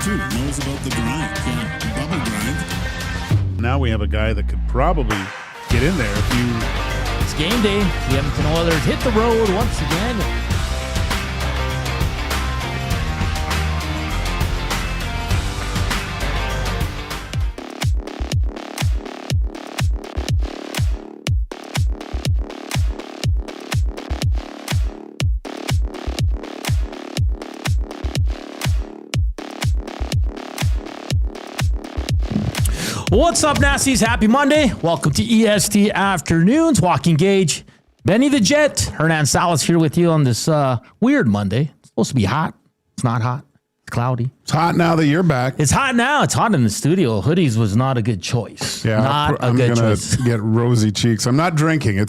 too. Knows about the grind. Yeah, the bubble grind. Now we have a guy that could probably get in there if you... It's game day. The Edmonton Oilers hit the road once again. What's up, Nasties? Happy Monday. Welcome to EST Afternoons. Joaquin Gage, Benny the Jet, Hernan Salas here with you on this weird Monday. It's supposed to be hot. It's not hot. It's cloudy. It's hot now that you're back. It's hot now. It's hot in the studio. Hoodies was not a good choice. Yeah, I'm going choice. to get rosy cheeks. I'm not drinking. I'm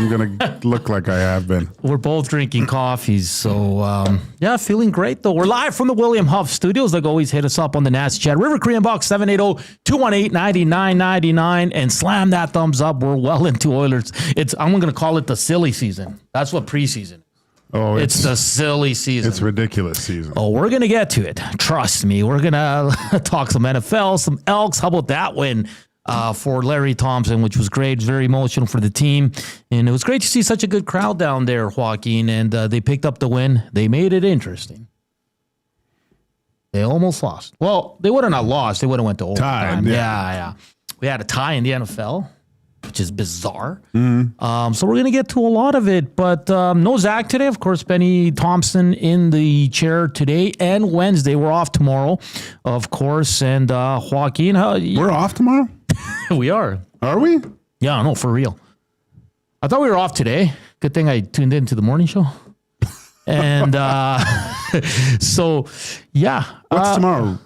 going to look like I have been. We're both drinking coffees. So, yeah, feeling great, though. We're live from the William Huff Studios. Like always, hit us up on the Nasty Chat. River Korean Box 780-218-9999. And slam that thumbs up. We're well into Oilers. I'm going to call it the silly season. That's what preseason is. Oh, it's the silly season. It's a ridiculous season. Oh, we're going to get to it. Trust me. We're going to talk some NFL, some Elks. How about that win for Larry Thompson, which was great. It was very emotional for the team. And it was great to see such a good crowd down there, Joaquin. And they picked up the win. They made it interesting. They almost lost. Well, they would have not lost. They would have went to overtime. Yeah. We had a tie in the NFL, which is bizarre. So we're going to get to a lot of it. But no Zach today. Of course, Benny Thompson in the chair today and Wednesday. We're off tomorrow, of course. And Joaquin, we're off tomorrow? We are. Are we? Yeah, no, for real. I thought we were off today. Good thing I tuned into the morning show. And so, yeah. What's tomorrow?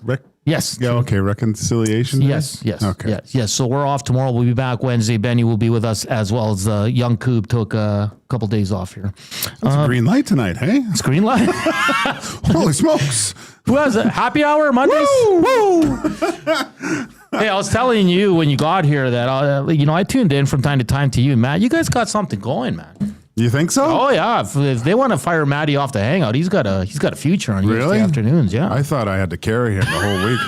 Yes. Yeah, okay. Reconciliation Day? Yes. Okay. Yes. So we're off tomorrow. We'll be back Wednesday. Benny will be with us as well as young Coop took a couple days off here. It's a green light tonight, hey? It's green light. Holy smokes. Who has a happy hour Mondays? Woo! Hey, I was telling you when you got here that, I tuned in from time to time to you, Matt. You guys got something going, man. You think so? Oh yeah, if they want to fire Matty off the hangout, he's got a future on EST Afternoons. Yeah, I thought I had to carry him the whole week.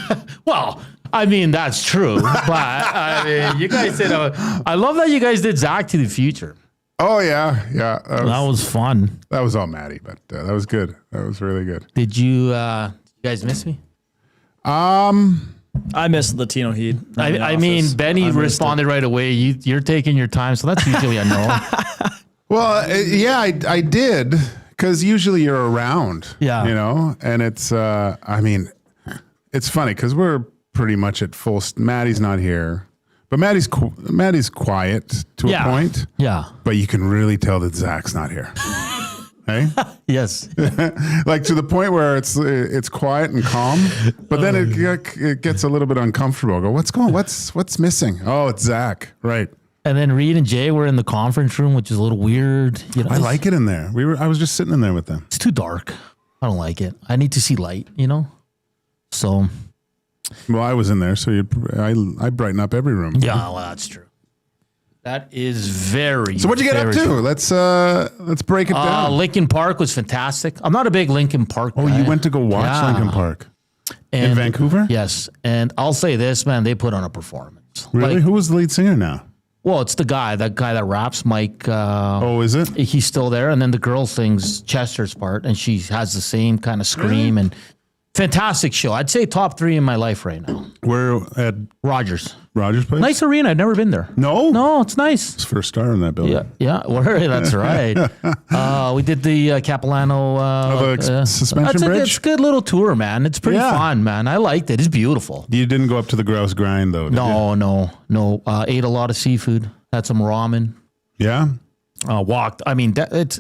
Well, I mean that's true, but I mean you guys did. I love that you guys did Zach to the future. Oh yeah. That was fun. That was all Matty, but that was good. That was really good. Did you guys miss me? I missed the Latino Heat. I mean, Benny responded right away. You're taking your time, so that's usually a no. Well, yeah, I did, because usually you're around, and it's, it's funny because we're pretty much at full, Maddie's not here, but Maddie's quiet to a point. Yeah. But you can really tell that Zach's not here. Hey? Yes. Like to the point where it's quiet and calm, but then it gets a little bit uncomfortable. I go, what's missing? Oh, it's Zach. Right. And then Reed and Jay were in the conference room, which is a little weird. I like it in there. I was just sitting in there with them. It's too dark. I don't like it. I need to see light, So. Well, I was in there, so I brighten up every room. Yeah, well, that's true. That is very. So what'd you get up to? True. Let's break it down. Lincoln Park was fantastic. I'm not a big Lincoln Park guy. Oh, you went to go watch Lincoln Park in Vancouver? Yes, and I'll say this, man, they put on a performance. Really? Who was the lead singer now? Well, it's that guy that raps, Mike. Is it? He's still there. And then the girl sings Chester's part, and she has the same kind of scream. And fantastic show. I'd say top 3 in my life right now. We're at Rogers place? Nice arena. I've never been there. No, it's nice. It's first star in that building. Yeah. That's right. We did the Capilano suspension bridge. It's a good little tour, man. It's pretty fun, man. I liked it. It's beautiful. You didn't go up to the grouse grind though, did you? No. Ate a lot of seafood. Had some ramen. Yeah. Walked. I mean, it's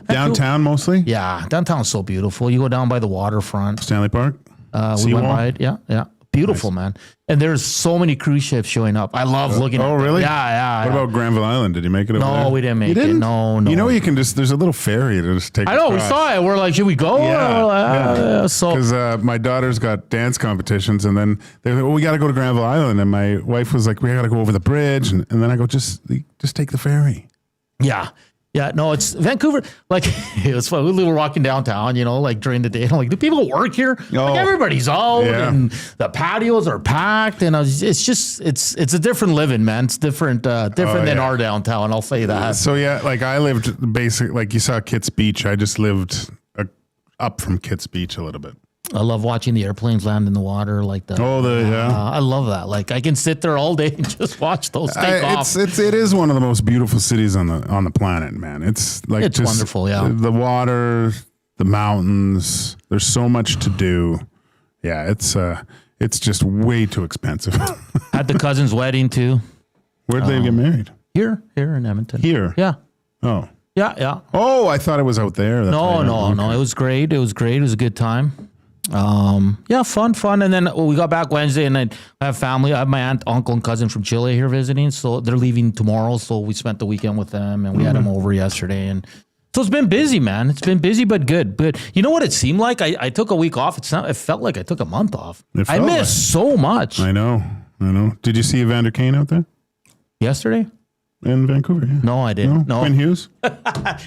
downtown mostly. Yeah, downtown's so beautiful. You go down by the waterfront. Stanley Park. We went by it. Yeah. Beautiful, nice. Man. And there's so many cruise ships showing up. I love looking at them. Oh, really? Yeah. What about Granville Island? Did you make it over there? No, we didn't make it. No. You can there's a little ferry to just take. I know, we saw it. We're like, should we go? Yeah. So because my daughter's got dance competitions, and then we got to go to Granville Island, and my wife was like, we got to go over the bridge, and then I go, just take the ferry. Yeah. Yeah, no, it's Vancouver. Like, it was fun. We were walking downtown, like during the day. And I'm like, do people work here? Like, everybody's out and the patios are packed. And it's a different living, man. It's different than our downtown. I'll say that. So, like I lived basically, like you saw Kitts Beach. I just lived up from Kitts Beach a little bit. I love watching the airplanes land in the water like that. I love that. Like I can sit there all day and just watch those take off. It is one of the most beautiful cities on the planet, man. It's just wonderful. Yeah, the water, the mountains. There's so much to do. Yeah, it's just way too expensive. Had the cousin's wedding too. Where did they get married? Here in Edmonton. Here. Yeah. Oh. Yeah. Oh, I thought it was out there. No. It was great. It was a good time. Fun. And then we got back Wednesday, and I have family. I have my aunt, uncle, and cousin from Chile here visiting. So they're leaving tomorrow. So we spent the weekend with them, and we had them over yesterday. And so it's been busy, man. It's been busy, but good. But you know what it seemed like? I took a week off. It felt like I took a month off. I missed so much. I know. Did you see Evander Kane out there? Yesterday? In Vancouver, yeah. No, I didn't. No. Quinn Hughes?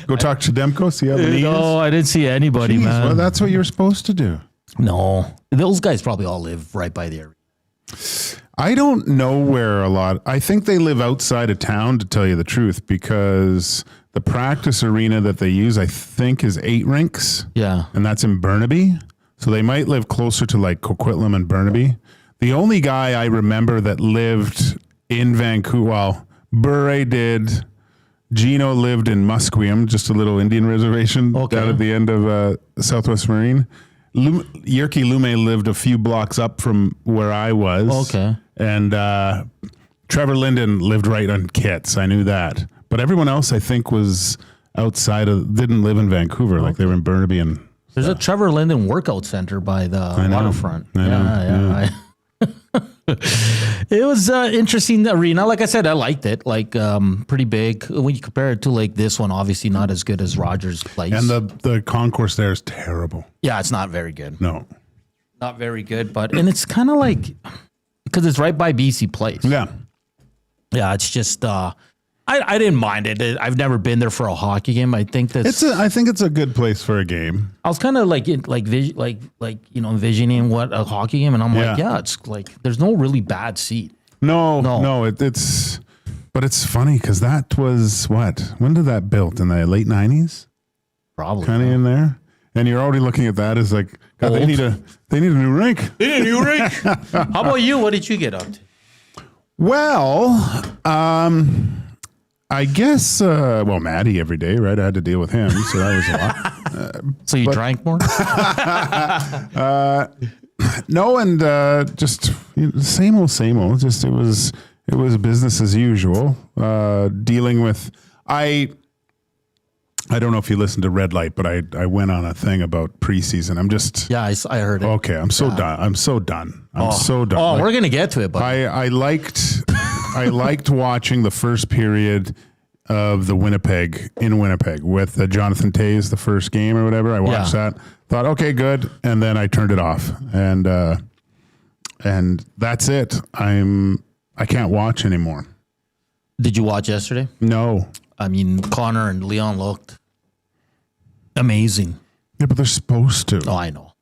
Go talk to Demko, see how the knee is? No, I didn't see anybody, man. Well, that's what you're supposed to do. No. Those guys probably all live right by the area. I don't know where I think they live outside of town, to tell you the truth, because the practice arena that they use, I think, is 8 rinks. Yeah. And that's in Burnaby. So they might live closer to like Coquitlam and Burnaby. The only guy I remember that lived in Vancouver, Bure did. Gino lived in Musqueam, just a little Indian reservation down at the end of Southwest Marine. Yerke Lume lived a few blocks up from where I was. Okay. And Trevor Linden lived right on Kitts. I knew that. But everyone else, I think, was didn't live in Vancouver. Like they were in Burnaby. And there's a Trevor Linden workout center by the waterfront. I know. It was an interesting arena. Like I said, I liked it. Like pretty big. When you compare it to like this one, obviously not as good as Rogers Place. And the concourse there is terrible. Yeah, it's not very good. No. Not very good. And it's kind of like, because it's right by BC Place. Yeah. Yeah, it's just, I didn't mind it. I've never been there for a hockey game. I think that's. I think it's a good place for a game. I was kind of envisioning what a hockey game, and I'm like, it's like there's no really bad seat. No. It's, but it's funny because that was when did that built in the late 90s? Probably kind of in there, and you're already looking at that as like, God, they need a new rink. They need a new rink. How about you? What did you get up to? Well, I guess, Maddie every day, right? I had to deal with him, so that was a lot. So you drank more? No, and just same old. Just it was business as usual. Dealing with I don't know if you listened to Red Light, but I went on a thing about preseason. I'm just I heard it. Okay, I'm so done. I'm so done. Oh, we're gonna get to it, but I liked watching the first period of the Winnipeg with Jonathan Toews, the first game or whatever. I watched that. Thought, okay, good, and then I turned it off, and that's it. I can't watch anymore. Did you watch yesterday? No. I mean, Connor and Leon looked amazing. Yeah, but they're supposed to. Oh, I know.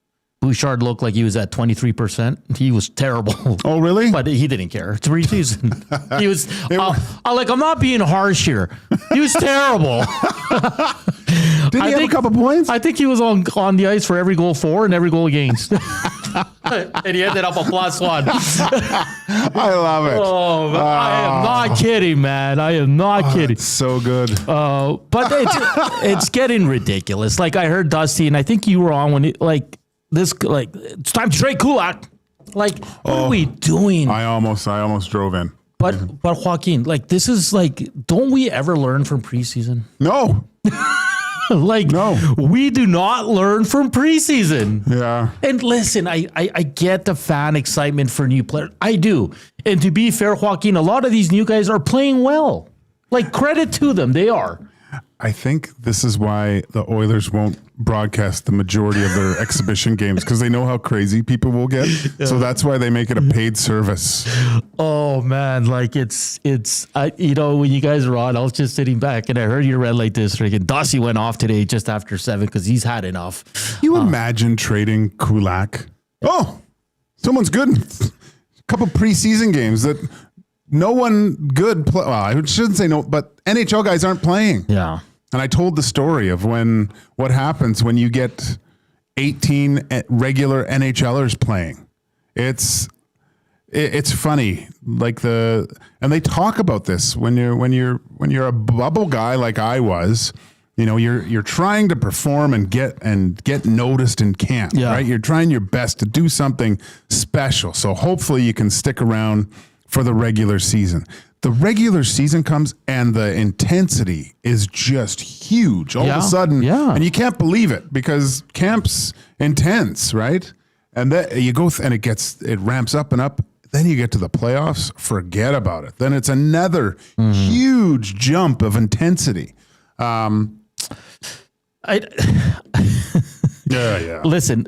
Bouchard looked like he was at 23%. He was terrible. Oh, really? But he didn't care. It's preseason. He was, I'm not being harsh here. He was terrible. Did he have a couple points? I think he was on the ice for every goal for and every goal against. And he ended up a +1. I love it. Oh, I am not kidding, man. I am not kidding. It's so good. But it's getting ridiculous. Like I heard Dusty, and I think you were on when it's time to trade Kulak. Like, what are we doing? I almost drove in. But Joaquin, like, this is like, don't we ever learn from preseason? No. No, we do not learn from preseason. Yeah. And listen, I get the fan excitement for new players. I do. And to be fair, Joaquin, a lot of these new guys are playing well. Like, credit to them. They are. I think this is why the Oilers won't broadcast the majority of their exhibition games, because they know how crazy people will get. Yeah. So that's why they make it a paid service. Oh man, like it's when you guys were on, I was just sitting back and I heard your red light district, and Dossie went off today just after 7 because he's had enough. You imagine trading Kulak? Oh, someone's good. A couple preseason games that no one good well, I shouldn't say no, but NHL guys aren't playing. Yeah. And I told the story of what happens when you get 18 regular NHLers playing. It's funny. Like and they talk about this when you're a bubble guy like I was. You're trying to perform and get noticed in camp, right? You're trying your best to do something special. So hopefully you can stick around for the regular season. The regular season comes and the intensity is just huge all of a sudden. Yeah. And you can't believe it because camp's intense, right? And then you go and it ramps up and up. Then you get to the playoffs, forget about it. Then it's another huge jump of intensity. Listen,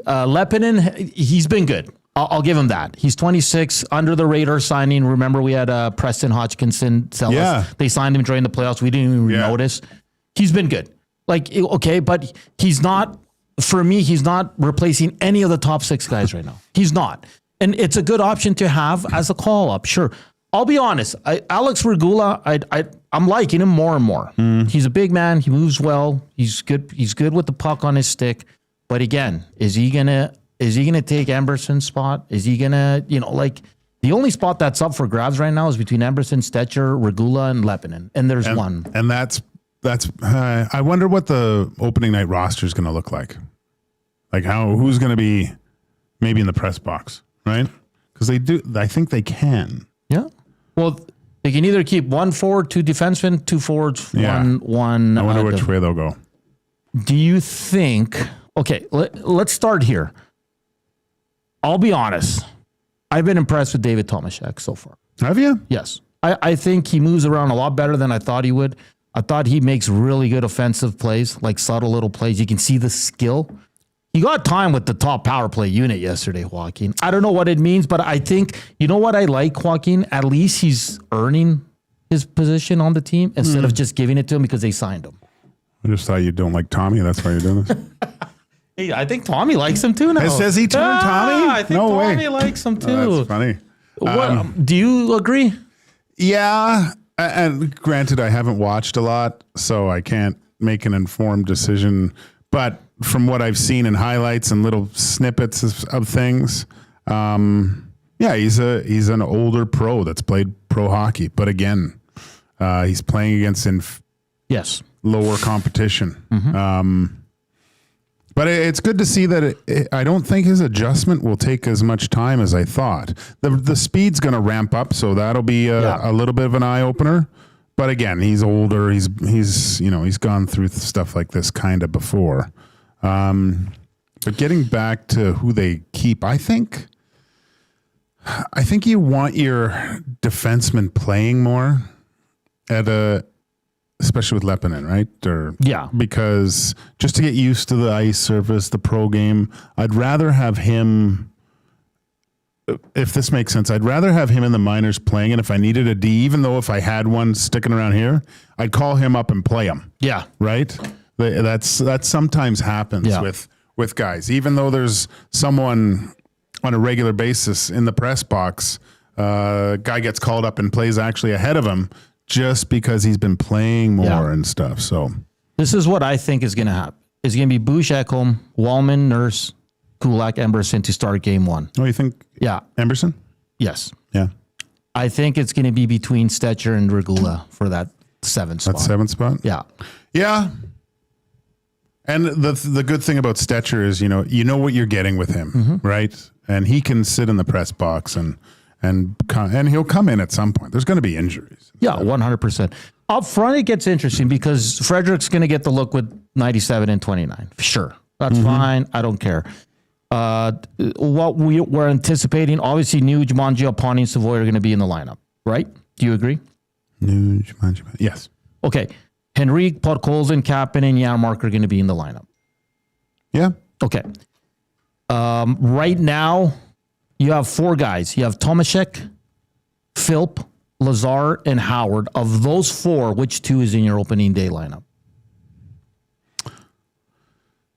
Lepinen, he's been good. I'll give him that. He's 26, under the radar signing. Remember, we had Preston Hodgkinson sell us. They signed him during the playoffs. We didn't even notice. He's been good. But he's not, for me, he's not replacing any of the top 6 guys right now. He's not. And it's a good option to have as a call-up, sure. I'll be honest. Alex Regula, I'm liking him more and more. He's a big man. He moves well. He's good. He's good with the puck on his stick. But again, is he gonna take Emberson's spot? Is he gonna, the only spot that's up for grabs right now is between Emberson, Stetcher, Regula, and Lepinen, and there's one. And that's. I wonder what the opening night roster is going to look like. Like who's going to be maybe in the press box, right? Because they do. I think they can. Yeah. Well, they can either keep 1 forward, 2 defensemen, 2 forwards, one. I wonder which way they'll go. Do you think? Okay, let's start here. I'll be honest. I've been impressed with David Tomaszek so far. Have you? Yes. I think he moves around a lot better than I thought he would. I thought he makes really good offensive plays, like subtle little plays. You can see the skill. He got time with the top power play unit yesterday, Joaquin. I don't know what it means, but I think, you know what I like, Joaquin? At least he's earning his position on the team instead of just giving it to him because they signed him. I just thought you don't like Tommy. That's why you're doing this. Hey, I think Tommy likes him too now. Says he turned Tommy? I think Tommy likes him too. Oh, that's funny. Do you agree? Yeah. And granted, I haven't watched a lot, so I can't make an informed decision. But from what I've seen in highlights and little snippets of things, he's an older pro that's played pro hockey. But again, he's playing against lower competition. Mm-hmm. But it's good to see that I don't think his adjustment will take as much time as I thought. The speed's going to ramp up, so that'll be a little bit of an eye opener. But again, he's older. He's gone through stuff like this kind of before. But getting back to who they keep, I think you want your defenseman playing more especially with Lepinen, right? Because just to get used to the ice surface, the pro game, I'd rather have him, if this makes sense, I'd rather have him in the minors playing, and if I needed a D, even though if I had one sticking around here, I'd call him up and play him. Yeah. Right? That sometimes happens with guys. Even though there's someone on a regular basis in the press box, guy gets called up and plays actually ahead of him, just because he's been playing more and stuff. So this is what I think is going to happen. It's going to be Bush, Ekholm, Wallman, Nurse, Kulak, Emberson to start game 1. Oh, you think? Yeah. Emberson? Yes. Yeah. I think it's going to be between Stetcher and Regula for that 7th spot. That 7th spot? Yeah. Yeah. And the good thing about Stetcher is, you know what you're getting with him, right? And he can sit in the press box and he'll come in at some point. There's going to be injuries. Yeah, 100%. Up front, it gets interesting because Frederick's going to get the look with 97 and 29. Sure. That's fine. I don't care. What we're anticipating, obviously, Nuge, Mangiapane, and Savoy are going to be in the lineup, right? Do you agree? Nuge, Mangiapane. Yes. Okay. Henrique, Podkolzin, Kapanen, and Janmark are going to be in the lineup. Yeah. Okay. Right now, you have 4 guys. You have Tomaszek, Philp, Lazar, and Howard. Of those 4, which 2 is in your opening day lineup?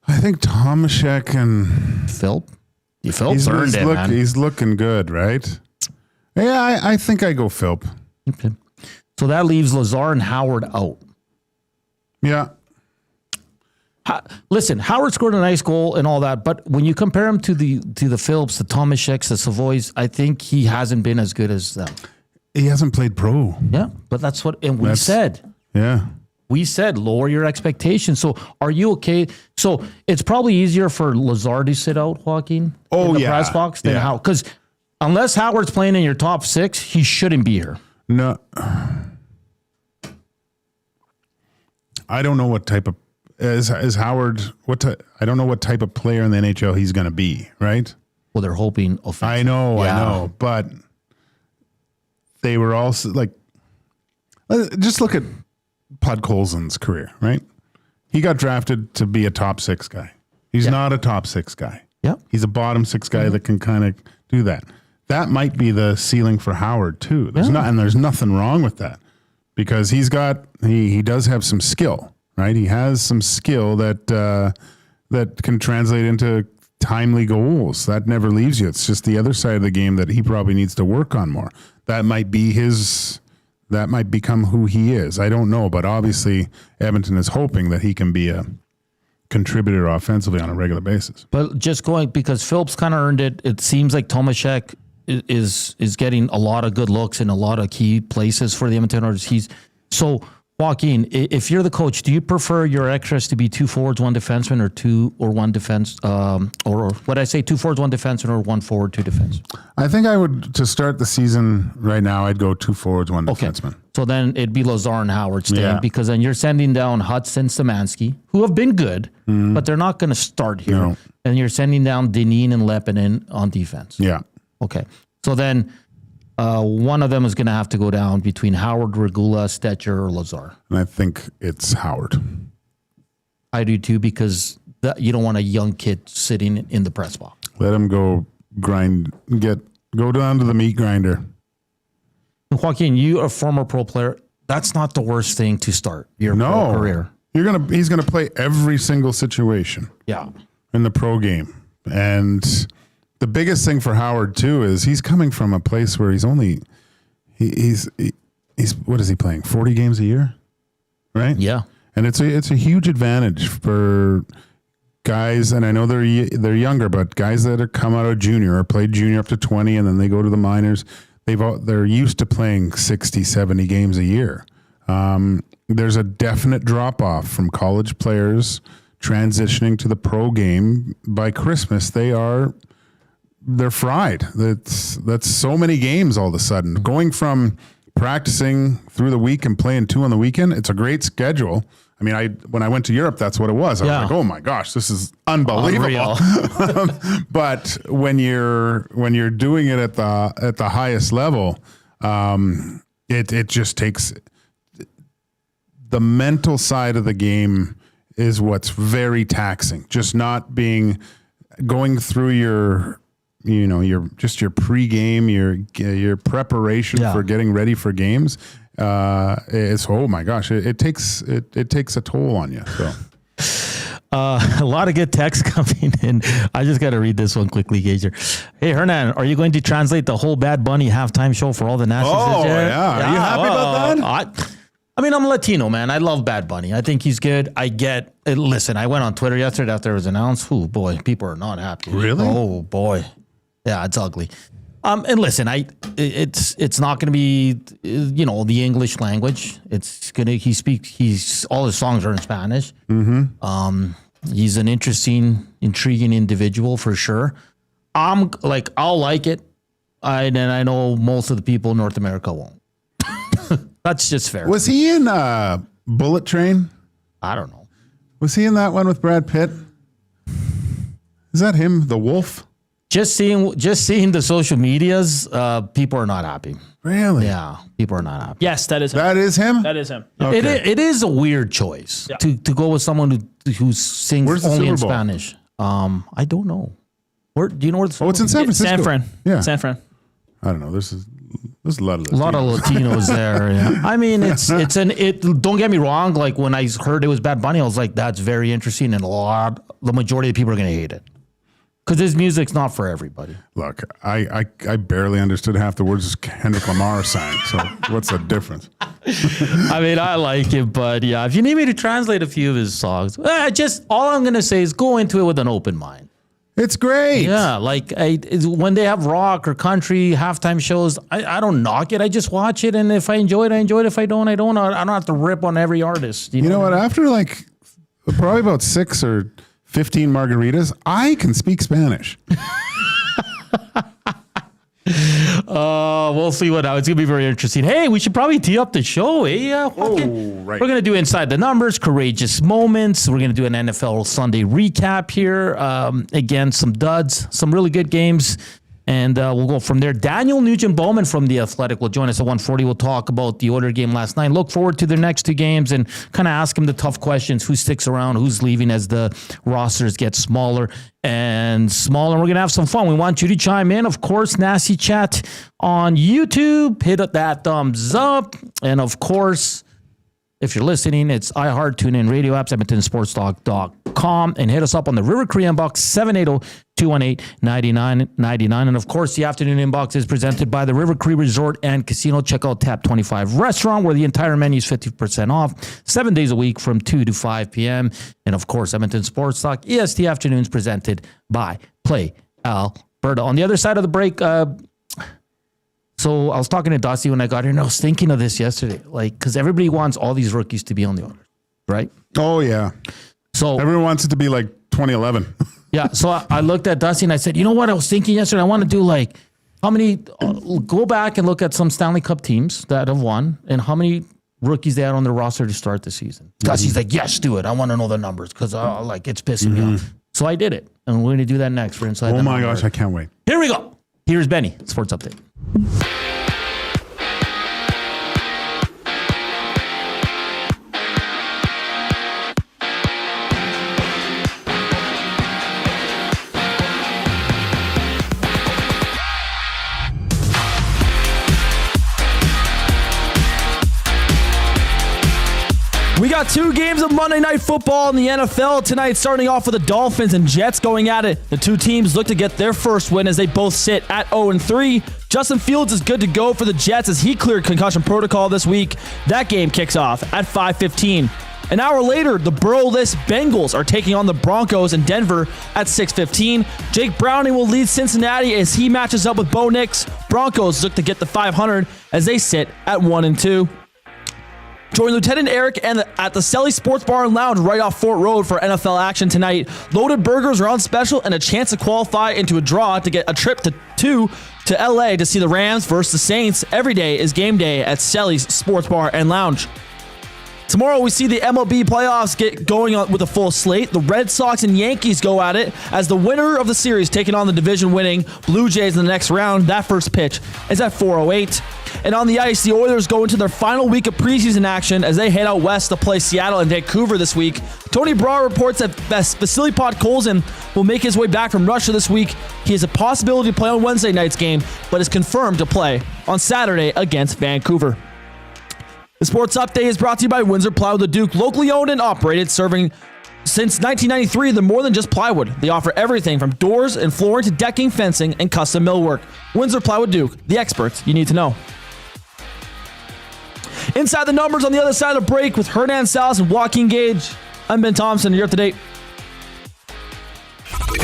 I think Tomaszek and Philp. Philp's earned it, man. He's looking good, right? Yeah, I think I go Philp. Okay. So that leaves Lazar and Howard out. Yeah. Listen, Howard scored a nice goal and all that, but when you compare him to the Philps, the Tomaszeks, the Savoys, I think he hasn't been as good as them. He hasn't played pro. Yeah, but that's what we said. Yeah. We said lower your expectations. So are you okay? So it's probably easier for Lazar to sit out, Joaquin, in the press box than Howard. Because unless Howard's playing in your top 6, he shouldn't be here. No. I don't know what type of is Howard. I don't know what type of player in the NHL he's going to be. Right. Well, they're hoping offensive. I know, but they were also like, just look at Podkolzin's career. Right. He got drafted to be a top 6 guy. He's not a top 6 guy. Yeah. He's a bottom 6 guy that can kind of do that. That might be the ceiling for Howard too. There's nothing wrong with that. Because he does have some skill, right? He has some skill that can translate into timely goals. That never leaves you. It's just the other side of the game that he probably needs to work on more. That might become who he is. I don't know, but obviously Edmonton is hoping that he can be a contributor offensively on a regular basis. But just going, because Phillips kind of earned it, it seems like Tomaszek is getting a lot of good looks in a lot of key places for the Edmonton Oilers. So Joaquin, if you're the coach, do you prefer your extras to be 2 forwards, 1 defenseman, or 2 or 1 defense, or what I say, 2 forwards, 1 defenseman, or 1 forward, 2 defense? I think I would, to start the season right now, I'd go 2 forwards, 1 defenseman. So then it'd be Lazar and Howard staying, because then you're sending down Hudson, Szymanski, who have been good, but they're not going to start here. No. And you're sending down Deneen and Lepinen on defense. Yeah. Okay. So then one of them is going to have to go down between Howard, Regula, Stetcher, or Lazar. And I think it's Howard. I do too, because you don't want a young kid sitting in the press box. Let him go go down to the meat grinder. Joaquin, you are a former pro player. That's not the worst thing to start your pro career. He's gonna play every single situation. Yeah. In the pro game. And the biggest thing for Howard too is he's coming from a place where he's what is he playing? 40 games a year? Right? Yeah. And it's a huge advantage for guys, and I know they're younger, but guys that have come out of junior or played junior up to 20 and then they go to the minors, they're used to playing 60, 70 games a year. There's a definite drop off from college players transitioning to the pro game. By Christmas, they're fried. That's so many games all of a sudden. Going from practicing through the week and playing 2 on the weekend, it's a great schedule. I mean, when I went to Europe, that's what it was. I was like, oh my gosh, this is unbelievable. But when you're doing it at the highest level, it just takes the mental side of the game is what's very taxing. Just not going through your pregame, your preparation for getting ready for games. It's, oh my gosh, it takes a toll on you. So. A lot of good text coming in. I just got to read this one quickly, Gager. Hey, Hernan, are you going to translate the whole Bad Bunny halftime show for all the nationals? Oh, yeah. Are you happy about that? I mean, I'm Latino, man. I love Bad Bunny. I think he's good. Listen, I went on Twitter yesterday after it was announced. Oh, boy, people are not happy. Really? Oh, boy. Yeah, it's ugly. And listen, it's not going to be, the English language. It's going to, all his songs are in Spanish. Mm-hmm. He's an intriguing individual for sure. I'll like it. And I know most of the people in North America won't. That's just fair. Was he in Bullet Train? I don't know. Was he in that one with Brad Pitt? Is that him, the wolf? Just seeing the social medias, people are not happy. Really? Yeah, people are not happy. Yes, that is him. That is him? That is him. Okay. It is a weird choice to go with someone who sings only in Spanish. I don't know. Where do you know where the it's in San Francisco. San Fran. Yeah. San Fran. I don't know. There's a lot of Latinos. A lot of Latinos there. Yeah. I mean, don't get me wrong. Like when I heard it was Bad Bunny, I was like, that's very interesting. And the majority of people are going to hate it. Because his music's not for everybody. Look, I barely understood half the words Kendrick Lamar sang. So what's the difference? I mean, I like it, but yeah, if you need me to translate a few of his songs, all I'm going to say is go into it with an open mind. It's great. Yeah, like when they have rock or country halftime shows, I don't knock it. I just watch it, and if I enjoy it, I enjoy it. If I don't, I don't. I don't have to rip on every artist. You know what? After like probably about 6 or 15 margaritas, I can speak Spanish. We'll see what now. It's going to be very interesting. Hey, we should probably tee up the show. Right. We're going to do Inside the Numbers, Courageous Moments. We're going to do an NFL Sunday recap here. Again, some duds, some really good games. And we'll go from there. Daniel Nugent-Bowman from The Athletic will join us at 1:40. We'll talk about the Oilers game last night. Look forward to their next 2 games and kind of ask him the tough questions. Who sticks around? Who's leaving as the rosters get smaller and smaller? We're going to have some fun. We want you to chime in. Of course, Nasty Chat on YouTube. Hit that thumbs up. And of course, if you're listening, it's iHeart, TuneIn, radio apps, EdmontonSportsTalk.com, and hit us up on the River Cree inbox, 780-218-9999. And of course, the afternoon inbox is presented by the River Cree Resort and Casino. Check out Tap 25 Restaurant, where the entire menu is 50% off, 7 days a week from 2 to 5 p.m. And of course, Edmonton Sports Talk, EST Afternoons, presented by Play Alberta. On the other side of the break, so I was talking to Dusty when I got here, and I was thinking of this yesterday, like, because everybody wants all these rookies to be on the Oilers, right? Oh, yeah. So everyone wants it to be like 2011. Yeah. So I looked at Dusty and I said, you know what? I was thinking yesterday, I want to do like how many, go back and look at some Stanley Cup teams that have won and how many rookies they had on their roster to start the season. Dusty's like, yes, do it. I want to know the numbers because like it's pissing me off. So I did it. And we're going to do that next for Inside the my gosh, I can't wait. Here we go. Here's Benny, Sports Update. We got 2 games of Monday Night Football in the NFL tonight, starting off with the Dolphins and Jets going at it. The 2 teams look to get their first win as they both sit at 0-3. Justin Fields is good to go for the Jets as he cleared concussion protocol this week. That game kicks off at 5:15. An hour later, the Burrow-less Bengals are taking on the Broncos in Denver at 6:15. Jake Browning will lead Cincinnati as he matches up with Bo Nix. Broncos look to get the 500 as they sit at 1-2. Join Lieutenant Eric at the Selly Sports Bar and Lounge right off Fort Road for NFL action tonight. Loaded burgers are on special and a chance to qualify into a draw to get a trip to LA to see the Rams versus the Saints. Every day is game day at Selly's Sports Bar and Lounge. Tomorrow we see the MLB playoffs get going on with a full slate. The Red Sox and Yankees go at it as the winner of the series taking on the division-winning Blue Jays in the next round. That first pitch is at 4:08. And on the ice, the Oilers go into their final week of preseason action as they head out west to play Seattle and Vancouver this week. Tony Brar reports that Vasily Podkolzin will make his way back from Russia this week. He has a possibility to play on Wednesday night's game, but is confirmed to play on Saturday against Vancouver. The Sports Update is brought to you by Windsor Plywood the Duke, locally owned and operated, serving since 1993. They're more than just plywood. They offer everything from doors and flooring to decking, fencing, and custom millwork. Windsor Plywood Duke, the experts you need to know. Inside the Numbers on the other side of the break with Hernan Salas and Joaquin Gage. I'm Ben Thompson. You're up to date.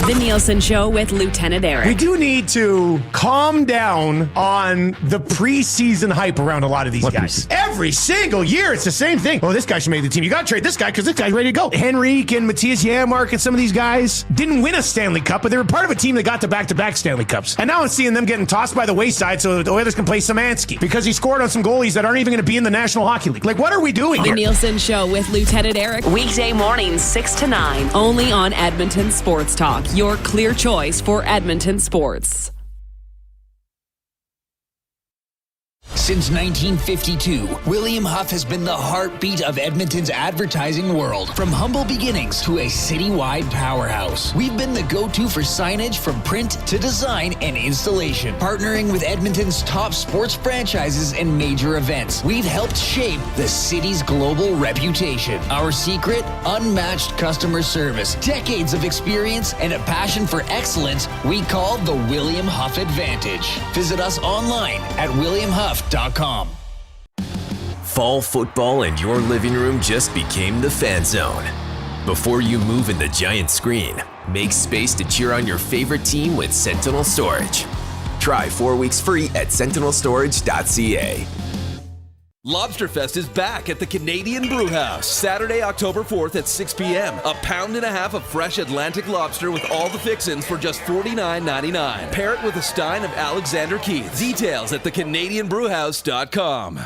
The Nielsen Show with Lieutenant Eric. We do need to calm down on the preseason hype around a lot of these guys. Every single year, it's the same thing. Oh, this guy should make the team. You got to trade this guy because this guy's ready to go. Henrique and Matthias Janmark and some of these guys didn't win a Stanley Cup, but they were part of a team that got to back-to-back Stanley Cups. And now I'm seeing them getting tossed by the wayside so the Oilers can play Szymanski because he scored on some goalies that aren't even going to be in the National Hockey League. Like, what are we doing The here? Nielsen Show with Lieutenant Eric. Weekday mornings, 6 to 9. Only on Edmonton Sports Talk. your clear choice for Edmonton sports. Since 1952, William Huff has been the heartbeat of Edmonton's advertising world. From humble beginnings to a citywide powerhouse, we've been the go-to for signage from print to design and installation. Partnering with Edmonton's top sports franchises and major events, we've helped shape the city's global reputation. Our secret? Unmatched customer service, decades of experience, and a passion for excellence we call the William Huff Advantage. Visit us online at williamhuff.com. Fall football and your living room just became the fan zone. Before you move in the giant screen, make space to cheer on your favorite team with Sentinel Storage. Try 4 weeks free at sentinelstorage.ca. Lobsterfest is back at the Canadian Brewhouse, Saturday, October 4th at 6 p.m. A pound and a half of fresh Atlantic lobster with all the fixins for just $49.99. Pair it with a stein of Alexander Keith's. Details at thecanadianbrewhouse.com.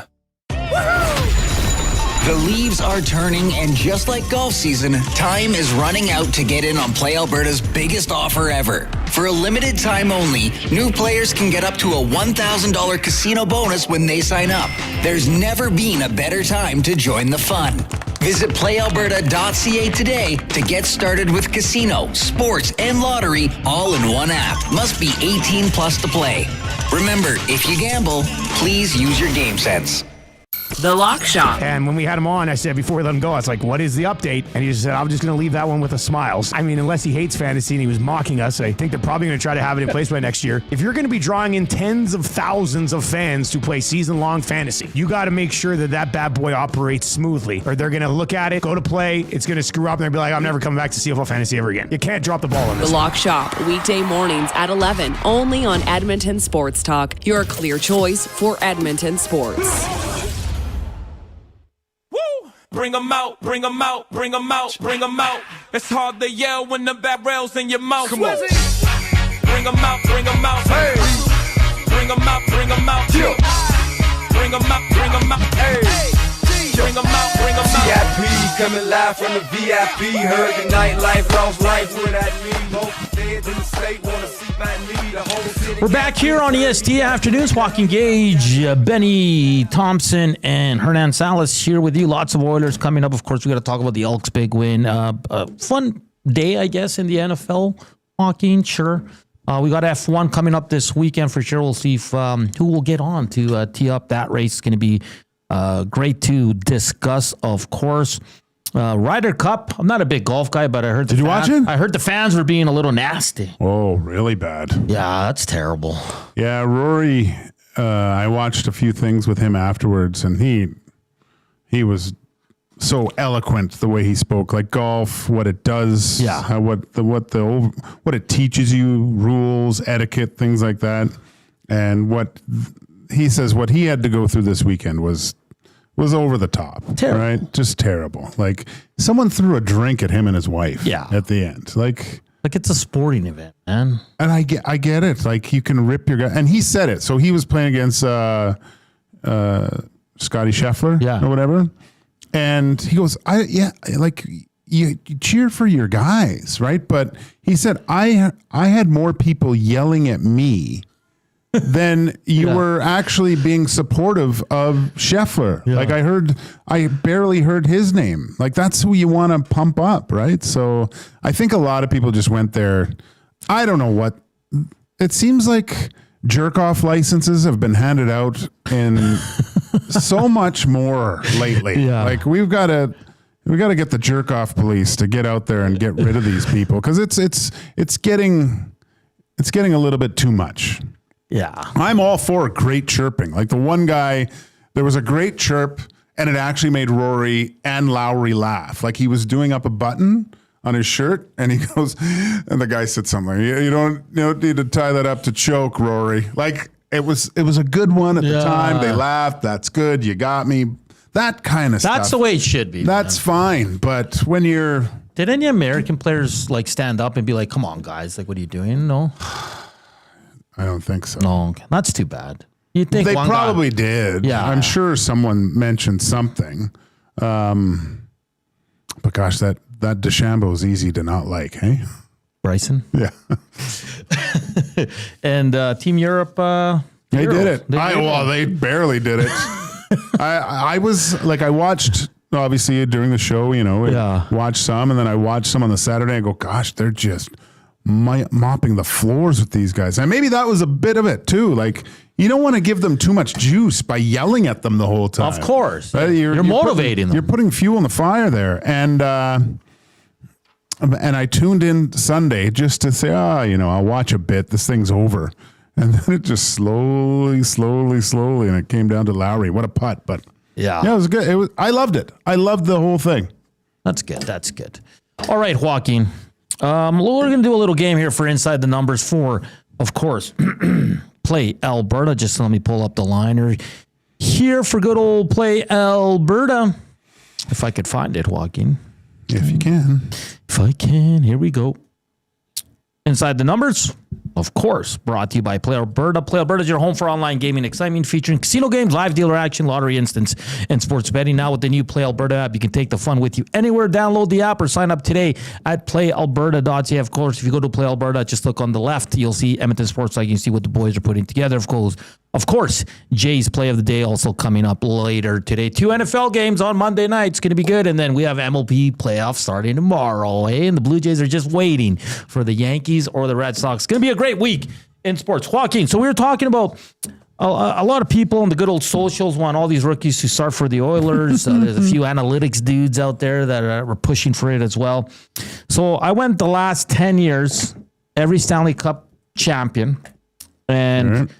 The leaves are turning, and just like golf season, time is running out to get in on Play Alberta's biggest offer ever. For a limited time only, new players can get up to a $1,000 casino bonus when they sign up. There's never been a better time to join the fun. Visit playalberta.ca today to get started with casino, sports, and lottery all in one app. Must be 18 plus to play. Remember, if you gamble, please use your game sense. The Lock Shop. And when we had him on, I said before we let him go, I was like, what is the update? And he just said, I'm just going to leave that one with a smile. I mean, unless he hates fantasy and he was mocking us, I think they're probably going to try to have it in place by next year. If you're going to be drawing in tens of thousands of fans to play season-long fantasy, you got to make sure that that bad boy operates smoothly, or they're going to look at it, go to play, it's going to screw up, and they'll be like, I'm never coming back to CFL fantasy ever again. You can't drop the ball on this. The Lock Shop, weekday mornings at 11, only on Edmonton Sports Talk, your clear choice for Edmonton sports. Bring 'em out, bring 'em out, bring 'em out, bring 'em out. It's hard to yell when the barrel's in your mouth. Come on. Bring 'em out, bring 'em out. Hey. Bring 'em out, bring 'em out. Yeah. Bring 'em out, bring 'em out. Hey. Bring 'em out, bring 'em out. VIP coming live from the VIP. Heard the nightlife, lost life without me. Both dead in the state, wanna see my need. The whole city. We're back here on EST Afternoons. Joaquin Gage, Benny Thompson, and Hernan Salas here with you. Lots of Oilers coming up. Of course, we got to talk about the Elks' big win. Fun day, I guess, in the NFL. Joaquin, sure. We got F1 coming up this weekend for sure. We'll see if who will get on to tee up that race. It's going to be great to discuss, of course. Ryder Cup. I'm not a big golf guy, but I heard. Did you watch it? I heard the fans were being a little nasty. Oh, really bad. Yeah, that's terrible. Yeah, Rory. I watched a few things with him afterwards, and he was so eloquent the way he spoke, like golf, what it does, what it teaches you, rules, etiquette, things like that, and what he says what he had to go through this weekend was over the top, right? Just terrible. Like someone threw a drink at him and his wife. At the end, like it's a sporting event, man. And I get it. Like you can rip your guy, and he said it. So he was playing against Scotty Scheffler, or whatever, and he goes, like you cheer for your guys, right? But he said I had more people yelling at me then you were actually being supportive of Scheffler. Like I barely heard his name. Like that's who you want to pump up, right? So I think a lot of people just went there. I don't know what. It seems like jerk off licenses have been handed out in so much more lately. Like we got to get the jerk off police to get out there and get rid of these people because it's getting a little bit too much. Yeah. I'm all for great chirping. Like the one guy, there was a great chirp and it actually made Rory and Lowry laugh. Like he was doing up a button on his shirt and he goes, and the guy said something, you don't need to tie that up to choke, Rory. Like it was a good one at the time. They laughed. That's good. You got me. That kind of stuff. That's the way it should be. That's fine. But when you're... Did any American players like stand up and be like, come on, guys, like, what are you doing? No? I don't think so. No, okay. That's too bad. You think they probably did. Yeah, I'm sure someone mentioned something. But gosh, that DeChambeau is easy to not like, hey? Bryson. Yeah. And Team Europe. They did it. They barely did it. I was like, I watched, obviously, during the show, watched some, and then I watched some on the Saturday and go, gosh, they're just mopping the floors with these guys. And maybe that was a bit of it, too. Like, you don't want to give them too much juice by yelling at them the whole time. Of course. Right? You're motivating them. You're putting fuel in the fire there. And I tuned in Sunday just to say, I'll watch a bit. This thing's over. And then it just slowly, and it came down to Lowry. What a putt! But yeah, it was good. I loved it. I loved the whole thing. That's good. All right, Joaquin. We're going to do a little game here for Inside the Numbers for, of course, Play Alberta. Just let me pull up the liner here for good old Play Alberta. If I could find it, Joaquin. If you can. If I can. Here we go. Inside the Numbers, of course, brought to you by Play Alberta. Play Alberta is your home for online gaming excitement featuring casino games, live dealer action, lottery instants, and sports betting. Now with the new Play Alberta app, you can take the fun with you anywhere. Download the app or sign up today at playalberta.ca. Of course, if you go to Play Alberta, just look on the left. You'll see Edmonton Sports Talk. You can see what the boys are putting together. Of course, Jay's Play of the Day also coming up later today. 2 NFL games on Monday night. It's going to be good. And then we have MLB playoffs starting tomorrow. And the Blue Jays are just waiting for the Yankees or the Red Sox. It's going to be a great week in sports. Joaquin, so we were talking about a lot of people on the good old socials want all these rookies to start for the Oilers. There's a few analytics dudes out there that are pushing for it as well. So I went the last 10 years, every Stanley Cup champion, and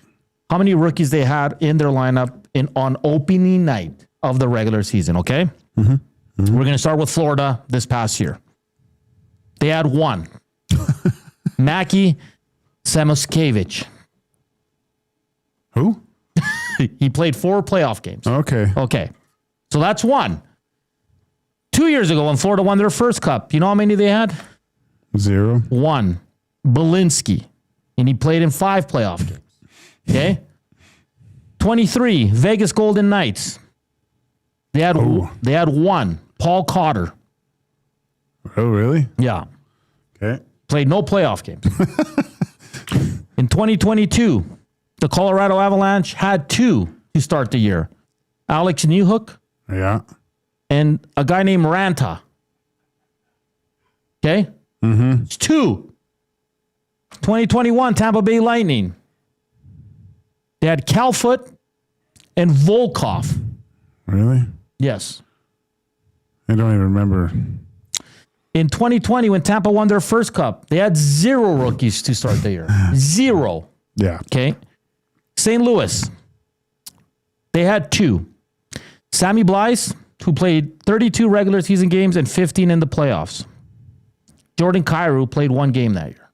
how many rookies they had in their lineup on opening night of the regular season, okay? We're going to start with Florida this past year. They had one. Mackie Samoskevich. Who? He played 4 playoff games. Okay. So that's one. 2 years ago when Florida won their first cup, you know how many they had? 0. 1. Belinsky. And he played in 5 playoff games. Okay? 23. Vegas Golden Knights. They had 1. Paul Cotter. Oh, really? Yeah. Okay. Played no playoff games. In 2022, the Colorado Avalanche had 2 to start the year. Alex Newhook. Yeah. And a guy named Ranta. Okay? It's 2. 2021, Tampa Bay Lightning. They had Calfoot and Volkov. Really? Yes. I don't even remember. In 2020, when Tampa won their first cup, they had 0 rookies to start the year. 0. Yeah. Okay. St. Louis, they had 2. Sammy Blythe, who played 32 regular season games and 15 in the playoffs. Jordan Kyrou played 1 game that year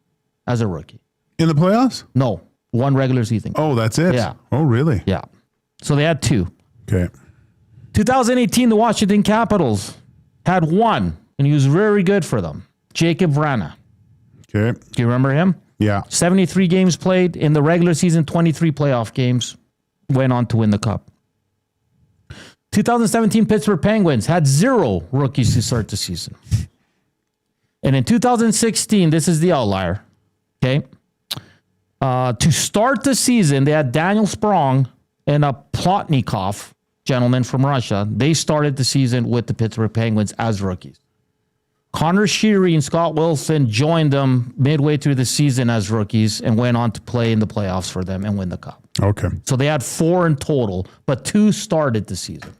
as a rookie. In the playoffs? No, 1 regular season. Oh, that's it? Yeah. Oh, really? Yeah. So they had 2. Okay. 2018, the Washington Capitals had 1, and he was very good for them. Jacob Vrana. Okay. Do you remember him? Yeah. 73 games played in the regular season, 23 playoff games, went on to win the cup. 2017 Pittsburgh Penguins had 0 rookies to start the season. And in 2016, this is the outlier, okay? To start the season, they had Daniel Sprong and a Plotnikov, gentleman from Russia. They started the season with the Pittsburgh Penguins as rookies. Connor Sheary and Scott Wilson joined them midway through the season as rookies and went on to play in the playoffs for them and win the cup. Okay. So they had 4 in total, but 2 started the season.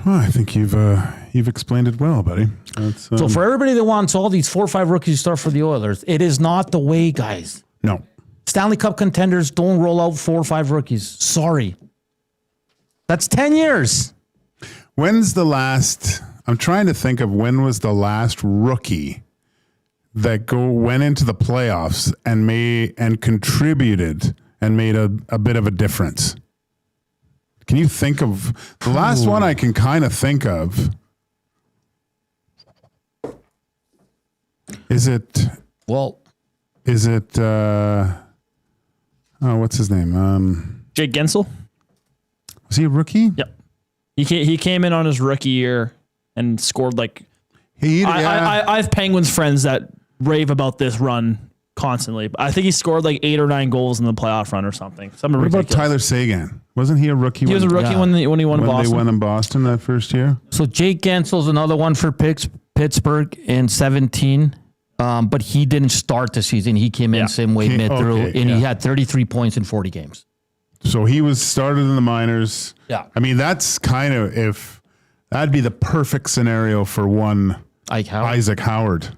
Well, I think you've explained it well, buddy. So for everybody that wants all these 4 or 5 rookies to start for the Oilers, it is not the way, guys. No. Stanley Cup contenders don't roll out 4 or 5 rookies. Sorry. That's 10 years. When's the last... I'm trying to think of when was the last rookie that went into the playoffs and contributed and made a bit of a difference. Can you think of the last one I can kind of think of? Is it what's his name? Jake Gensel. Was he a rookie? Yep. He came in on his rookie year and scored like. I have Penguins friends that rave about this run constantly. I think he scored like 8 or 9 goals in the playoff run or something. What about Tyler Seguin? Wasn't he a rookie? He was a rookie when he won in Boston. They won in Boston that first year. So Jake Gensel's another one for Pittsburgh in 17. But he didn't start the season. He came in same way mid through, and he had 33 points in 40 games. So he was started in the minors. Yeah. I mean, that's kind of that'd be the perfect scenario for one Isaac Howard.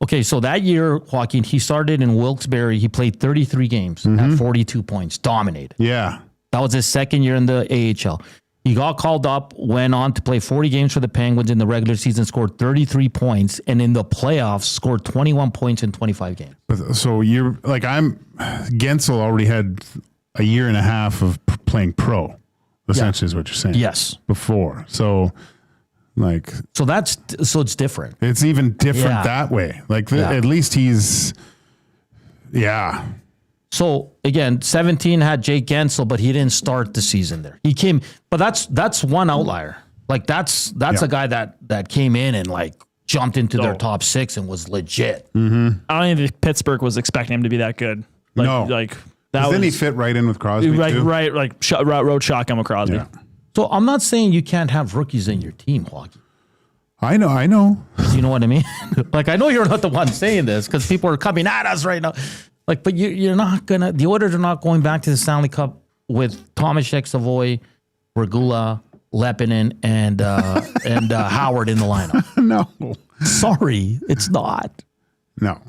Okay, so that year, Joaquin, he started in Wilkes-Barre. He played 33 games at 42 points, dominated. Yeah. That was his second year in the AHL. He got called up, went on to play 40 games for the Penguins in the regular season, scored 33 points, and in the playoffs scored 21 points in 25 games. So you're like, Gensel already had a year and a half of playing pro, essentially is what you're saying. Yes. Before. So it's different. It's even different that way. Like at least he's, So again, 17 had Jake Gensel, but he didn't start the season there. He came, but that's one outlier. Like that's a guy that came in and like jumped into their top 6 and was legit. Mm-hmm. I don't even think Pittsburgh was expecting him to be that good. Then he fit right in with Crosby. Right, like rode shotgun with Crosby. Yeah. So I'm not saying you can't have rookies in your team, Joaquin. I know. You know what I mean? Like I know you're not the one saying this because people are coming at us right now. Like, but you're not gonna. The Oilers are not going back to the Stanley Cup with Tomaszek, Savoy, Regula, Lepinen, and Howard in the lineup. No, sorry, it's not. No.